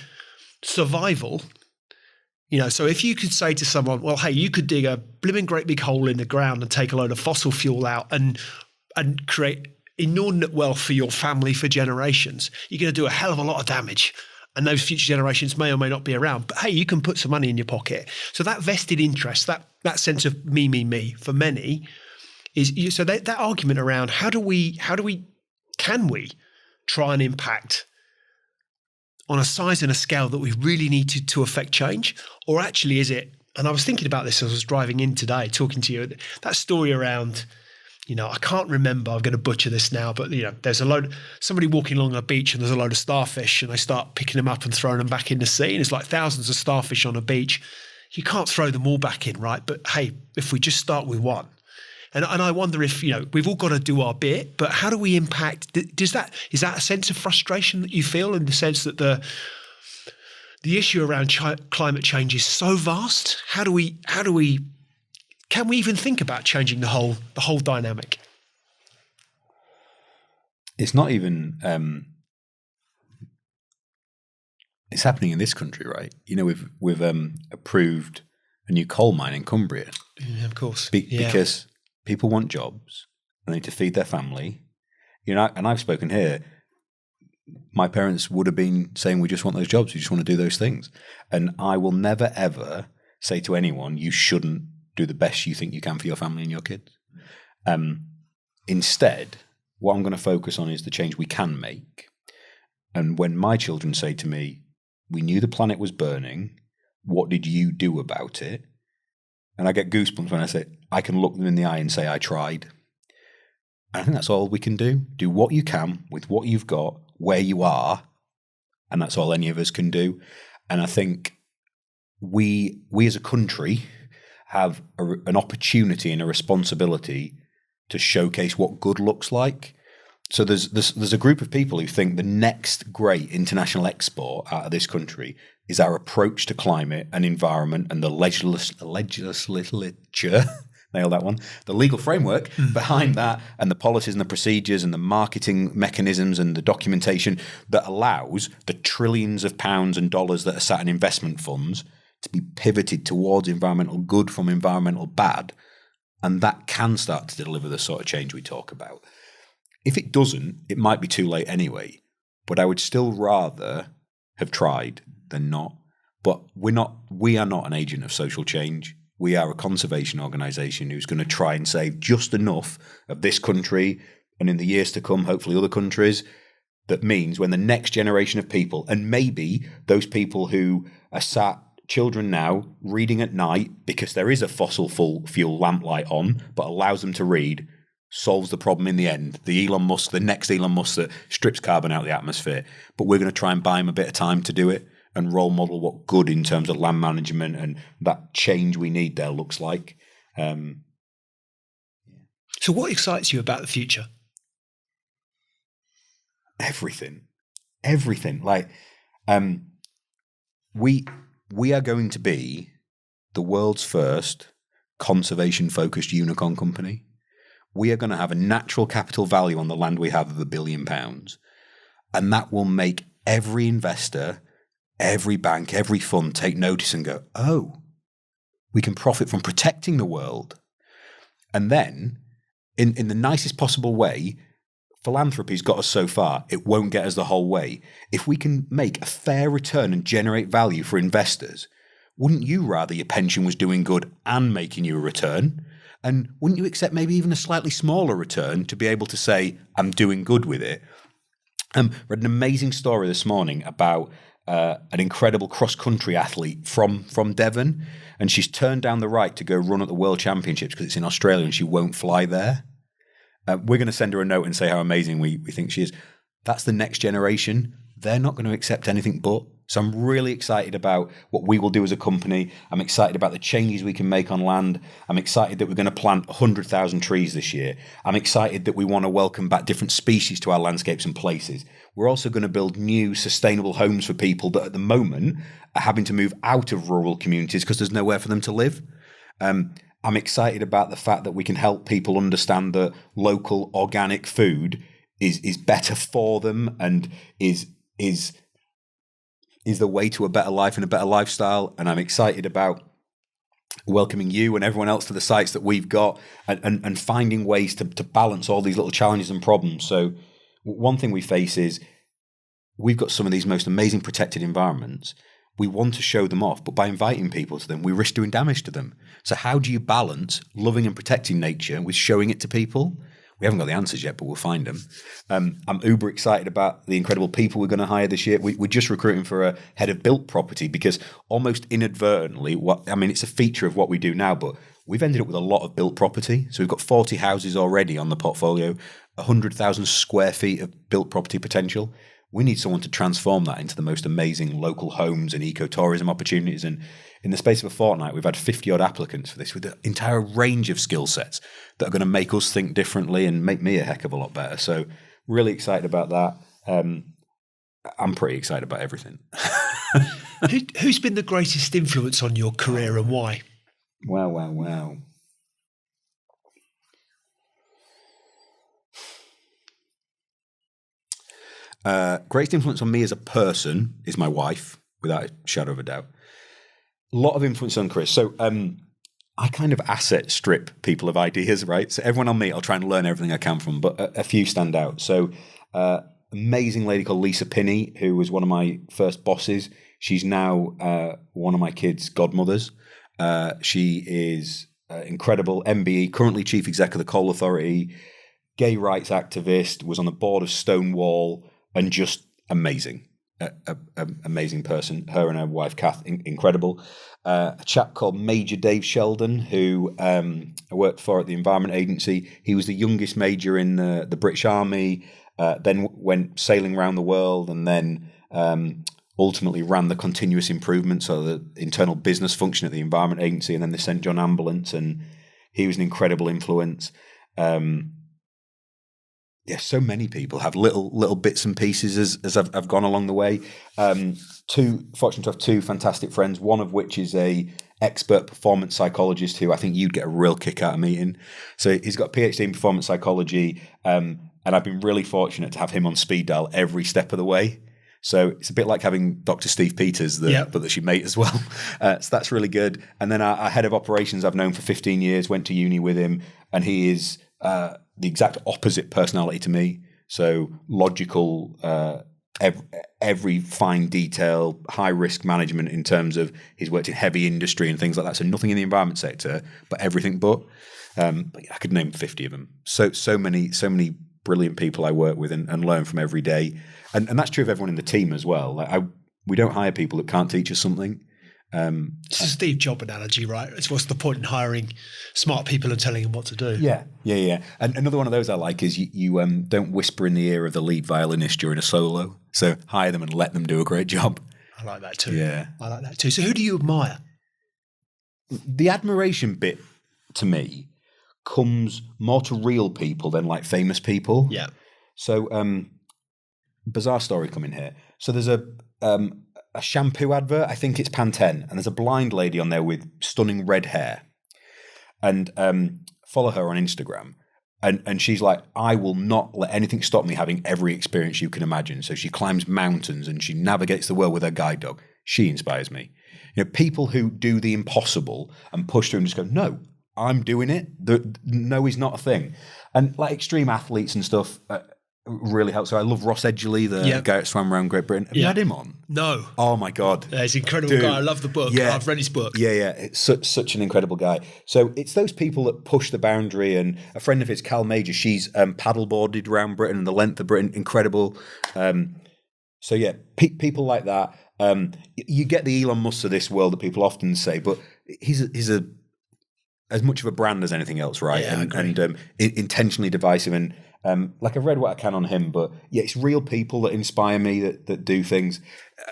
survival. So if you could say to someone, well, hey, you could dig a blimmin' great big hole in the ground and take a load of fossil fuel out and create inordinate wealth for your family for generations, you're going to do a hell of a lot of damage. And those future generations may or may not be around. But hey, you can put some money in your pocket. So that vested interest, that sense of me, for many, is so that argument around can we try and impact on a size and a scale that we really need to affect change? Or actually is it, and I was thinking about this as I was driving in today, talking to you, that story around, I can't remember, I'm going to butcher this now, but there's somebody walking along a beach and there's a load of starfish and they start picking them up and throwing them back in the sea. And it's like thousands of starfish on a beach. You can't throw them all back in, right? But hey, if we just start with one. And I wonder if, we've all got to do our bit, but how do we impact? Is that a sense of frustration that you feel in the sense that the issue around climate change is so vast? Can we even think about changing the whole dynamic? It's not even. It's happening in this country, right? We've approved a new coal mine in Cumbria. Yeah, of course, because people want jobs, and they need to feed their family. And I've spoken here. My parents would have been saying, "We just want those jobs. We just want to do those things." And I will never ever say to anyone, "You shouldn't do the best you think you can for your family and your kids." Instead, what I'm going to focus on is the change we can make. And when my children say to me, "We knew the planet was burning. What did you do about it?" And I get goosebumps when I say, I can look them in the eye and say, I tried. And I think that's all we can do. Do what you can with what you've got, where you are. And that's all any of us can do. And I think we as a country have an opportunity and a responsibility to showcase what good looks like. So there's a group of people who think the next great international export out of this country is our approach to climate and environment and the legislature, nail that one, the legal framework behind that, and the policies and the procedures and the marketing mechanisms and the documentation that allows the trillions of pounds and dollars that are sat in investment funds to be pivoted towards environmental good from environmental bad. And that can start to deliver the sort of change we talk about. If it doesn't, it might be too late anyway. But I would still rather have tried than not. But we are not an agent of social change. We are a conservation organisation who's going to try and save just enough of this country, and in the years to come, hopefully other countries. That means when the next generation of people, and maybe those people who are sat children now reading at night because there is a fossil fuel lamplight on, but allows them to read, solves the problem in the end. The next Elon Musk that strips carbon out of the atmosphere. But we're going to try and buy him a bit of time to do it and role model what good in terms of land management and that change we need there looks like. So what excites you about the future? Everything. Like, we are going to be the world's first conservation-focused unicorn company. We are going to have a natural capital value on the land we have of £1 billion. And that will make every investor, every bank, every fund take notice and go, oh, we can profit from protecting the world. And then, in the nicest possible way, philanthropy's got us so far, it won't get us the whole way. If we can make a fair return and generate value for investors, wouldn't you rather your pension was doing good and making you a return? And wouldn't you accept maybe even a slightly smaller return to be able to say, I'm doing good with it? Read an amazing story this morning about an incredible cross-country athlete from Devon, and she's turned down the right to go run at the World Championships because it's in Australia and she won't fly there. We're going to send her a note and say how amazing we think she is. That's the next generation. They're not going to accept anything but. So I'm really excited about what we will do as a company. I'm excited about the changes we can make on land. I'm excited that we're going to plant 100,000 trees this year. I'm excited that we want to welcome back different species to our landscapes and places. We're also going to build new sustainable homes for people that at the moment are having to move out of rural communities because there's nowhere for them to live. I'm excited about the fact that we can help people understand that local organic food is better for them and is the way to a better life and a better lifestyle. And I'm excited about welcoming you and everyone else to the sites that we've got and finding ways to balance all these little challenges and problems. So one thing we face is we've got some of these most amazing protected environments. We want to show them off, but by inviting people to them, we risk doing damage to them. So how do you balance loving and protecting nature with showing it to people? We haven't got the answers yet, but we'll find them. I'm uber excited about the incredible people we're going to hire this year. We're just recruiting for a head of built property because almost inadvertently, it's a feature of what we do now, but we've ended up with a lot of built property. So we've got 40 houses already on the portfolio, 100,000 square feet of built property potential. We need someone to transform that into the most amazing local homes and ecotourism opportunities. And in the space of a fortnight, we've had 50-odd applicants for this with an entire range of skill sets that are going to make us think differently and make me a heck of a lot better. So really excited about that. I'm pretty excited about everything. Who's been the greatest influence on your career and why? Wow. Greatest influence on me as a person is my wife, without a shadow of a doubt. A lot of influence on Chris. So I kind of asset strip people of ideas, right? So everyone I'll meet, I'll try and learn everything I can from, but a few stand out. So amazing lady called Lisa Pinney, who was one of my first bosses. She's now one of my kids' godmothers. She is incredible, MBE, currently chief exec of the Coal Authority, gay rights activist, was on the board of Stonewall, and just amazing. Amazing person. Her and her wife, Kath, incredible. A chap called Major Dave Sheldon, who I worked for at the Environment Agency. He was the youngest major in the British Army, then went sailing around the world, and then ultimately ran the continuous improvement, so the internal business function at the Environment Agency, and then the St John Ambulance, and he was an incredible influence. So many people have little bits and pieces as I've gone along the way. Fortunate to have two fantastic friends, one of which is a expert performance psychologist who I think you'd get a real kick out of meeting. So he's got a PhD in performance psychology, and I've been really fortunate to have him on speed dial every step of the way. So it's a bit like having Dr. Steve Peters, that you mate as well. So that's really good. And then our head of operations I've known for 15 years, went to uni with him, and he is the exact opposite personality to me. So logical, every fine detail, high risk management in terms of he's worked in heavy industry and things like that. So nothing in the environment sector, but everything but. I could name 50 of them. So many brilliant people I work with and learn from every day. And that's true of everyone in the team as well. We don't hire people that can't teach us something. It's a Steve Jobs analogy, right? It's what's the point in hiring smart people and telling them what to do? Yeah. And another one of those I like is you don't whisper in the ear of the lead violinist during a solo. So hire them and let them do a great job. I like that too. Yeah. I like that too. So who do you admire? The admiration bit to me comes more to real people than like famous people. Yeah. So bizarre story coming here. So there's a shampoo advert, I think it's Pantene, and there's a blind lady on there with stunning red hair. And follow her on Instagram. And she's like, I will not let anything stop me having every experience you can imagine. So she climbs mountains and she navigates the world with her guide dog. She inspires me. People who do the impossible and push through and just go, no, I'm doing it. No is not a thing. And like extreme athletes and stuff really helps. So I love Ross Edgley, the guy that swam around Great Britain. Have you had him on? No. Oh my God. He's an incredible guy. I love the book. Yeah. I've read his book. Yeah. It's such an incredible guy. So it's those people that push the boundary. And a friend of his, Cal Major, she's paddleboarded around Britain and the length of Britain. Incredible. So yeah, people like that. You get the Elon Musk of this world that people often say, but he's as much of a brand as anything else, right? Yeah, and intentionally divisive. And like I've read what I can on him, but yeah, it's real people that inspire me that do things.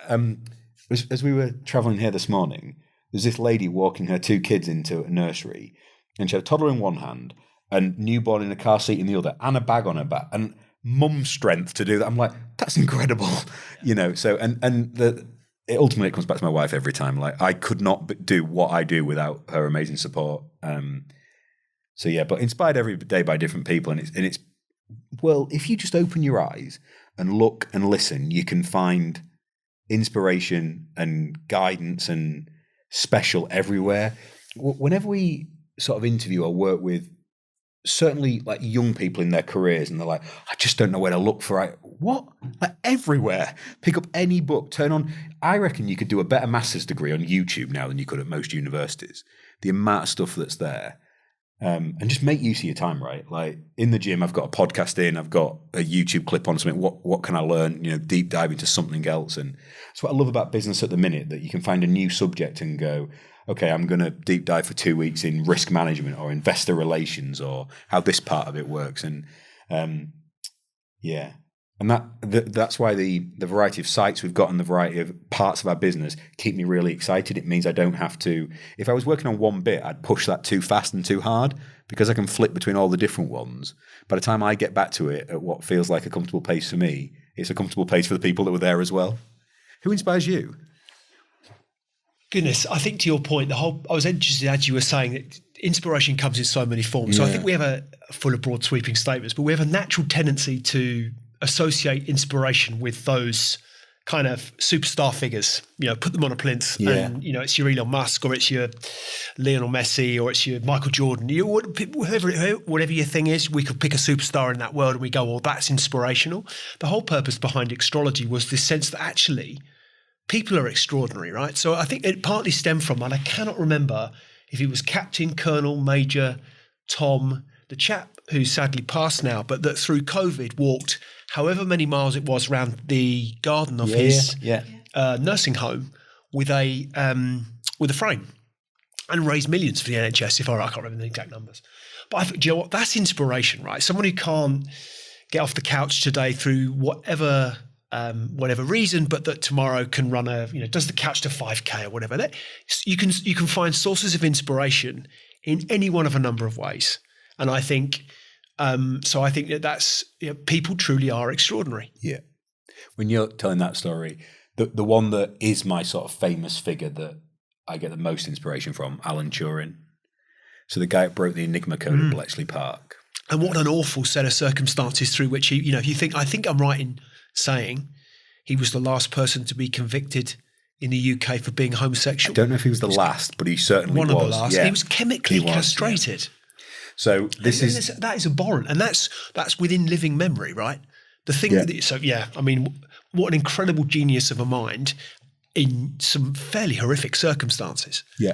As we were traveling here this morning, there's this lady walking her 2 kids into a nursery, and she had a toddler in one hand and newborn in a car seat in the other, and a bag on her back, and mum strength to do that. I'm like, that's incredible, So it ultimately comes back to my wife every time. Like I could not do what I do without her amazing support. So yeah, but inspired every day by different people, and it's well, if you just open your eyes and look and listen, you can find inspiration and guidance and special everywhere. Whenever we sort of interview or work with certainly like young people in their careers, and they're like, I just don't know where to look for. What? Like everywhere. Pick up any book, turn on. I reckon you could do a better master's degree on YouTube now than you could at most universities. The amount of stuff that's there. And just make use of your time, right? Like in the gym, I've got a podcast in, I've got a YouTube clip on something. What can I learn? Deep dive into something else. And that's what I love about business at the minute, that you can find a new subject and go, okay, I'm going to deep dive for 2 weeks in risk management or investor relations or how this part of it works. And and that's why the variety of sites we've got and the variety of parts of our business keep me really excited. It means I don't have to, if I was working on one bit, I'd push that too fast and too hard, because I can flip between all the different ones. By the time I get back to it at what feels like a comfortable pace for me, it's a comfortable pace for the people that were there as well. Who inspires you? Goodness, I think to your point, I was interested as you were saying that inspiration comes in so many forms. So I think we have a full of broad sweeping statements, but we have a natural tendency to associate inspiration with those kind of superstar figures, put them on a plinth and, it's your Elon Musk or it's your Lionel Messi or it's your Michael Jordan, whatever your thing is, we could pick a superstar in that world and we go, well, that's inspirational. The whole purpose behind Extrology was this sense that actually people are extraordinary, right? So I think it partly stemmed from, and I cannot remember if it was Captain, Colonel, Major, Tom, the chap who's sadly passed now, but that through COVID walked however many miles it was around the garden of his nursing home with a frame and raised millions for the NHS. I can't remember the exact numbers. But I think, do you know what? That's inspiration, right? Someone who can't get off the couch today through whatever reason, but that tomorrow can run does the couch to 5K or whatever. That you can find sources of inspiration in any one of a number of ways. And I think, I think that's people truly are extraordinary. Yeah. When you're telling that story, the one that is my sort of famous figure that I get the most inspiration from, Alan Turing. So the guy that broke the Enigma code at Bletchley Park. And what an awful set of circumstances through which he, I think I'm right in saying he was the last person to be convicted in the UK for being homosexual. I don't know if he was the last, but he certainly was. One of the last. Yeah. He was chemically castrated. Yeah. So that is abhorrent, and that's within living memory, right? The thing. What an incredible genius of a mind in some fairly horrific circumstances. Yeah.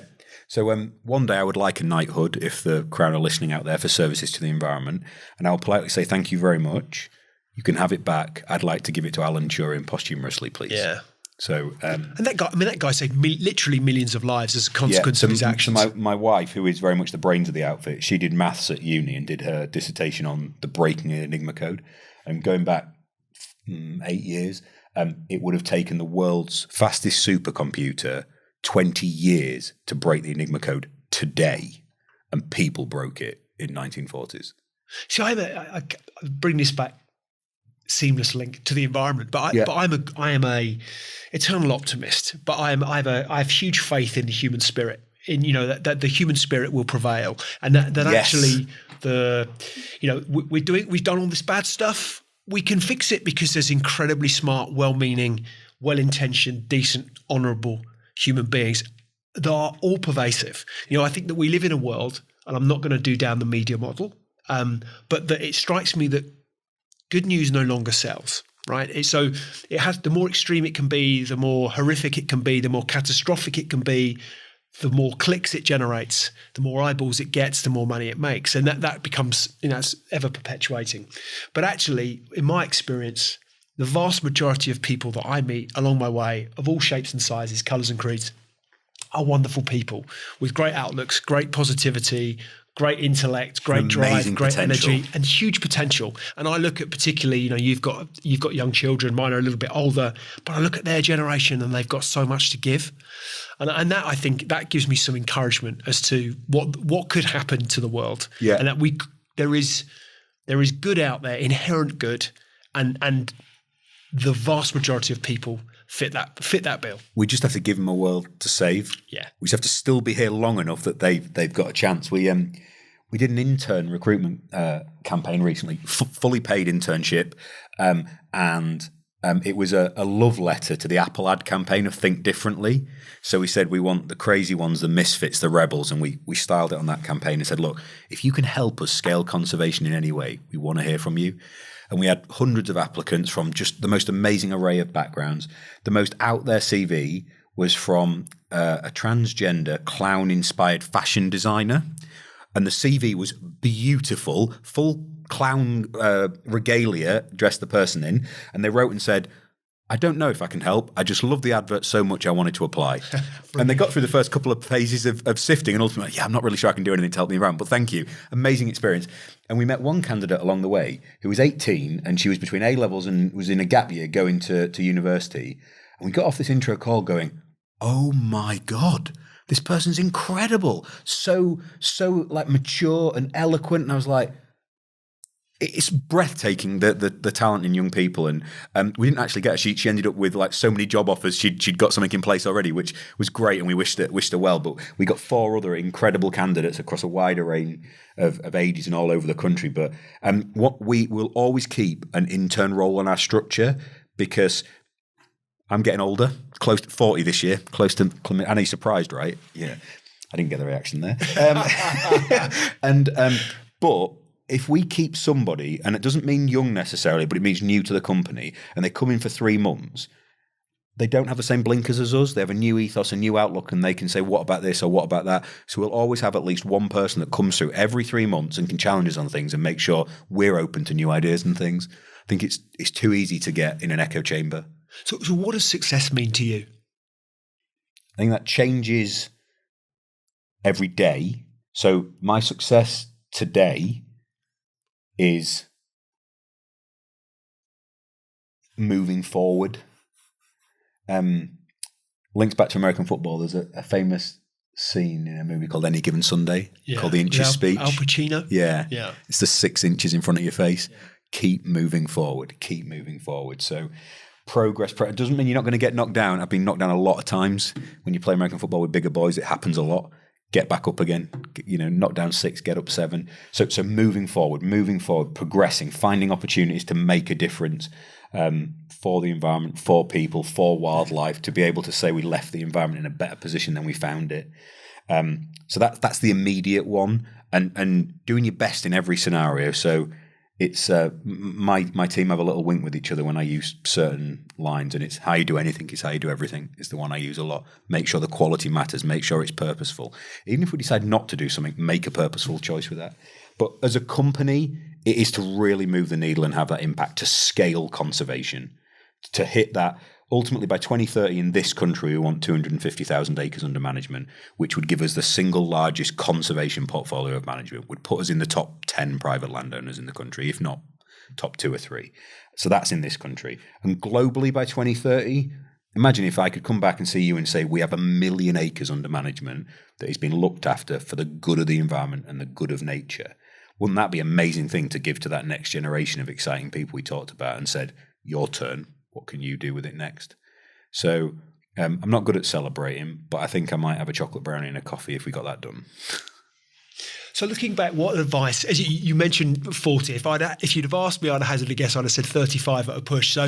So one day I would like a knighthood, if the Crown are listening out there, for services to the environment, and I'll politely say thank you very much. You can have it back. I'd like to give it to Alan Turing posthumously, please. Yeah. So, and that guy saved literally millions of lives as a consequence so of his actions. my wife, who is very much the brains of the outfit, she did maths at uni and did her dissertation on the breaking of Enigma code. And going back 8 years, it would have taken the world's fastest supercomputer 20 years to break the Enigma code today, and people broke it in 1940s. So I bring this back, seamless link to the environment, but I am a eternal optimist. But I have huge faith in the human spirit. In that the human spirit will prevail, and that Yes. actually we've done all this bad stuff. We can fix it because there's incredibly smart, well-meaning, well-intentioned, decent, honourable human beings that are all pervasive. I think that we live in a world, and I'm not going to do down the media model, but that it strikes me that good news no longer sells, right? So it has, the more extreme it can be, the more horrific it can be, the more catastrophic it can be, the more clicks it generates, the more eyeballs it gets, the more money it makes. And that becomes, it's ever perpetuating. But actually, in my experience, the vast majority of people that I meet along my way, of all shapes and sizes, colours and creeds, are wonderful people with great outlooks, great positivity, great intellect, great drive, great energy, and huge potential. And I look at particularly, you've got young children, mine are a little bit older, but I look at their generation and they've got so much to give. And that, I think, that gives me some encouragement as to what could happen to the world. Yeah. And that there is good out there, inherent good, and the vast majority of people fit that bill. We just have to give them a world to save. Yeah. We just have to still be here long enough that they've got a chance. We did an intern recruitment campaign recently, fully paid internship, and it was a love letter to the Apple ad campaign of Think Differently. So we said we want the crazy ones, the misfits, the rebels, and we styled it on that campaign and said, look, if you can help us scale conservation in any way, we want to hear from you. And we had hundreds of applicants from just the most amazing array of backgrounds. The most out there CV was from a transgender clown-inspired fashion designer. And the CV was beautiful, full clown regalia, dressed the person in. And they wrote and said, I don't know if I can help. I just love the advert so much I wanted to apply. And they got through the first couple of phases of sifting and ultimately, I'm not really sure I can do anything to help me around, but thank you. Amazing experience. And we met one candidate along the way who was 18 and she was between A-levels and was in a gap year going to university. And we got off this intro call going, oh my God, this person's incredible. So like mature and eloquent. And I was like, it's breathtaking, the talent in young people. And we didn't actually get her. She ended up with like so many job offers. She'd got something in place already, which was great. And we wished her well. But we got 4 other incredible candidates across a wide array of ages and all over the country. But what we will always keep an intern role on our structure, because I'm getting older, close to 40 this year, close to, I know you're surprised, right? Yeah. I didn't get the reaction there. But if we keep somebody, and it doesn't mean young necessarily, but it means new to the company, and they come in for 3 months, they don't have the same blinkers as us. They have a new ethos, a new outlook, and they can say, what about this or what about that? So we'll always have at least one person that comes through every 3 months and can challenge us on things and make sure we're open to new ideas and things. I think it's too easy to get in an echo chamber. So what does success mean to you? I think that changes every day. So my success today is moving forward. Links back to American football. There's a famous scene in a movie called Any Given Sunday called The Inches Speech. Al Pacino? Yeah. It's the 6 inches in front of your face. Yeah. Keep moving forward. Keep moving forward. So progress. It doesn't mean you're not going to get knocked down. I've been knocked down a lot of times. When you play American football with bigger boys, it happens a lot. Get back up again, knock down 6, get up 7. So moving forward, progressing, finding opportunities to make a difference for the environment, for people, for wildlife, to be able to say we left the environment in a better position than we found it. So that's the immediate one, and doing your best in every scenario. So it's my team have a little wink with each other when I use certain lines, and it's how you do anything is how you do everything is the one I use a lot. Make sure the quality matters, make sure it's purposeful. Even if we decide not to do something, make a purposeful choice with that. But as a company, it is to really move the needle and have that impact, to scale conservation, to hit that Ultimately, by 2030 in this country, we want 250,000 acres under management, which would give us the single largest conservation portfolio of management, would put us in the top 10 private landowners in the country, if not top 2 or 3. So that's in this country. And globally by 2030, imagine if I could come back and see you and say, we have 1 million acres under management that is being looked after for the good of the environment and the good of nature. Wouldn't that be an amazing thing to give to that next generation of exciting people we talked about and said, your turn, what can you do with it next? So I'm not good at celebrating, but I think I might have a chocolate brownie and a coffee if we got that done. So looking back, what advice, as you mentioned 40, if you'd have asked me, I'd have hazarded a guess, I'd have said 35 at a push. So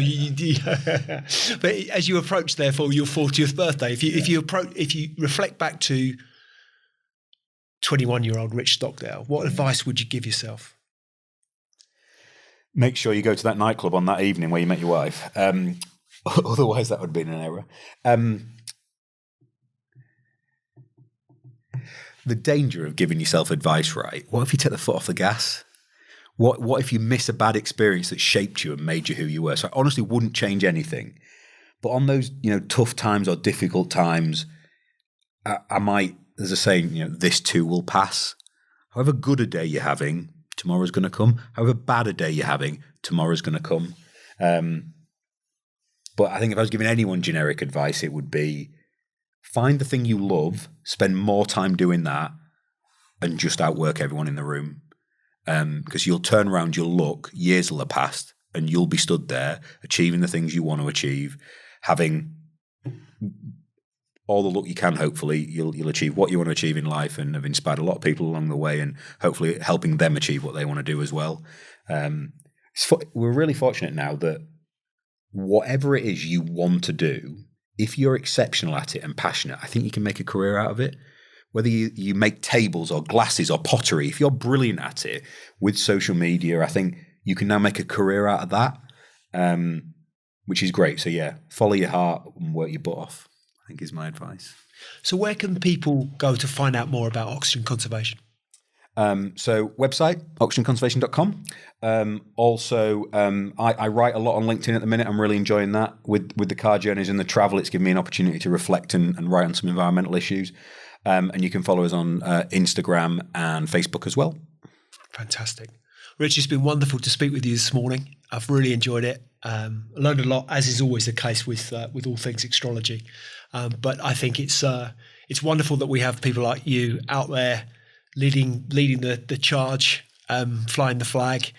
but as you approach, therefore, your 40th birthday, if you reflect back to 21-year-old Rich Stockdale, what advice would you give yourself? Make sure you go to that nightclub on that evening where you met your wife. Otherwise, that would have been an error. The danger of giving yourself advice, right? What if you take the foot off the gas? What if you miss a bad experience that shaped you and made you who you were? So I honestly wouldn't change anything. But on those, tough times or difficult times, I might, there's a saying, this too will pass. However good a day you're having, tomorrow's going to come. However bad a day you're having, tomorrow's going to come. But I think if I was giving anyone generic advice, it would be find the thing you love, spend more time doing that, and just outwork everyone in the room. Because you'll turn around, you'll look, years will have passed, and you'll be stood there achieving the things you want to achieve, having all the luck you can. Hopefully you'll achieve what you want to achieve in life and have inspired a lot of people along the way, and hopefully helping them achieve what they want to do as well. We're really fortunate now that whatever it is you want to do, if you're exceptional at it and passionate, I think you can make a career out of it. Whether you make tables or glasses or pottery, if you're brilliant at it with social media, I think you can now make a career out of that, which is great. So yeah, follow your heart and work your butt off, I think is my advice. So where can people go to find out more about oxygen conservation? So website, oxygenconservation.com. Also, I write a lot on LinkedIn at the minute. I'm really enjoying that with the car journeys and the travel. It's given me an opportunity to reflect and write on some environmental issues. And you can follow us on Instagram and Facebook as well. Fantastic. Rich, it's been wonderful to speak with you this morning. I've really enjoyed it. Learned a lot, as is always the case with all things Extrology. But I think it's wonderful that we have people like you out there leading the charge, flying the flag,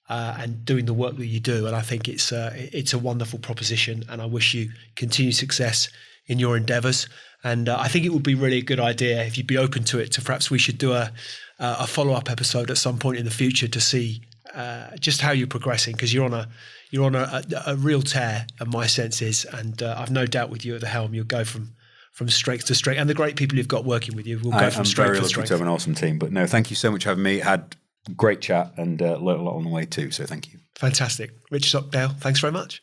and doing the work that you do. And I think it's a wonderful proposition. And I wish you continued success in your endeavours. And I think it would be really a good idea if you'd be open to it. To perhaps we should do a follow-up episode at some point in the future to see just how you're progressing, because you're on a real tear, in my sense is, and I've no doubt with you at the helm, you'll go from strength to strength, and the great people you've got working with you will go from strength to strength. I'm very lucky to have an awesome team. But no, thank you so much for having me. Had great chat and learned a lot on the way too. So thank you. Fantastic, Rich Stockdale. Thanks very much.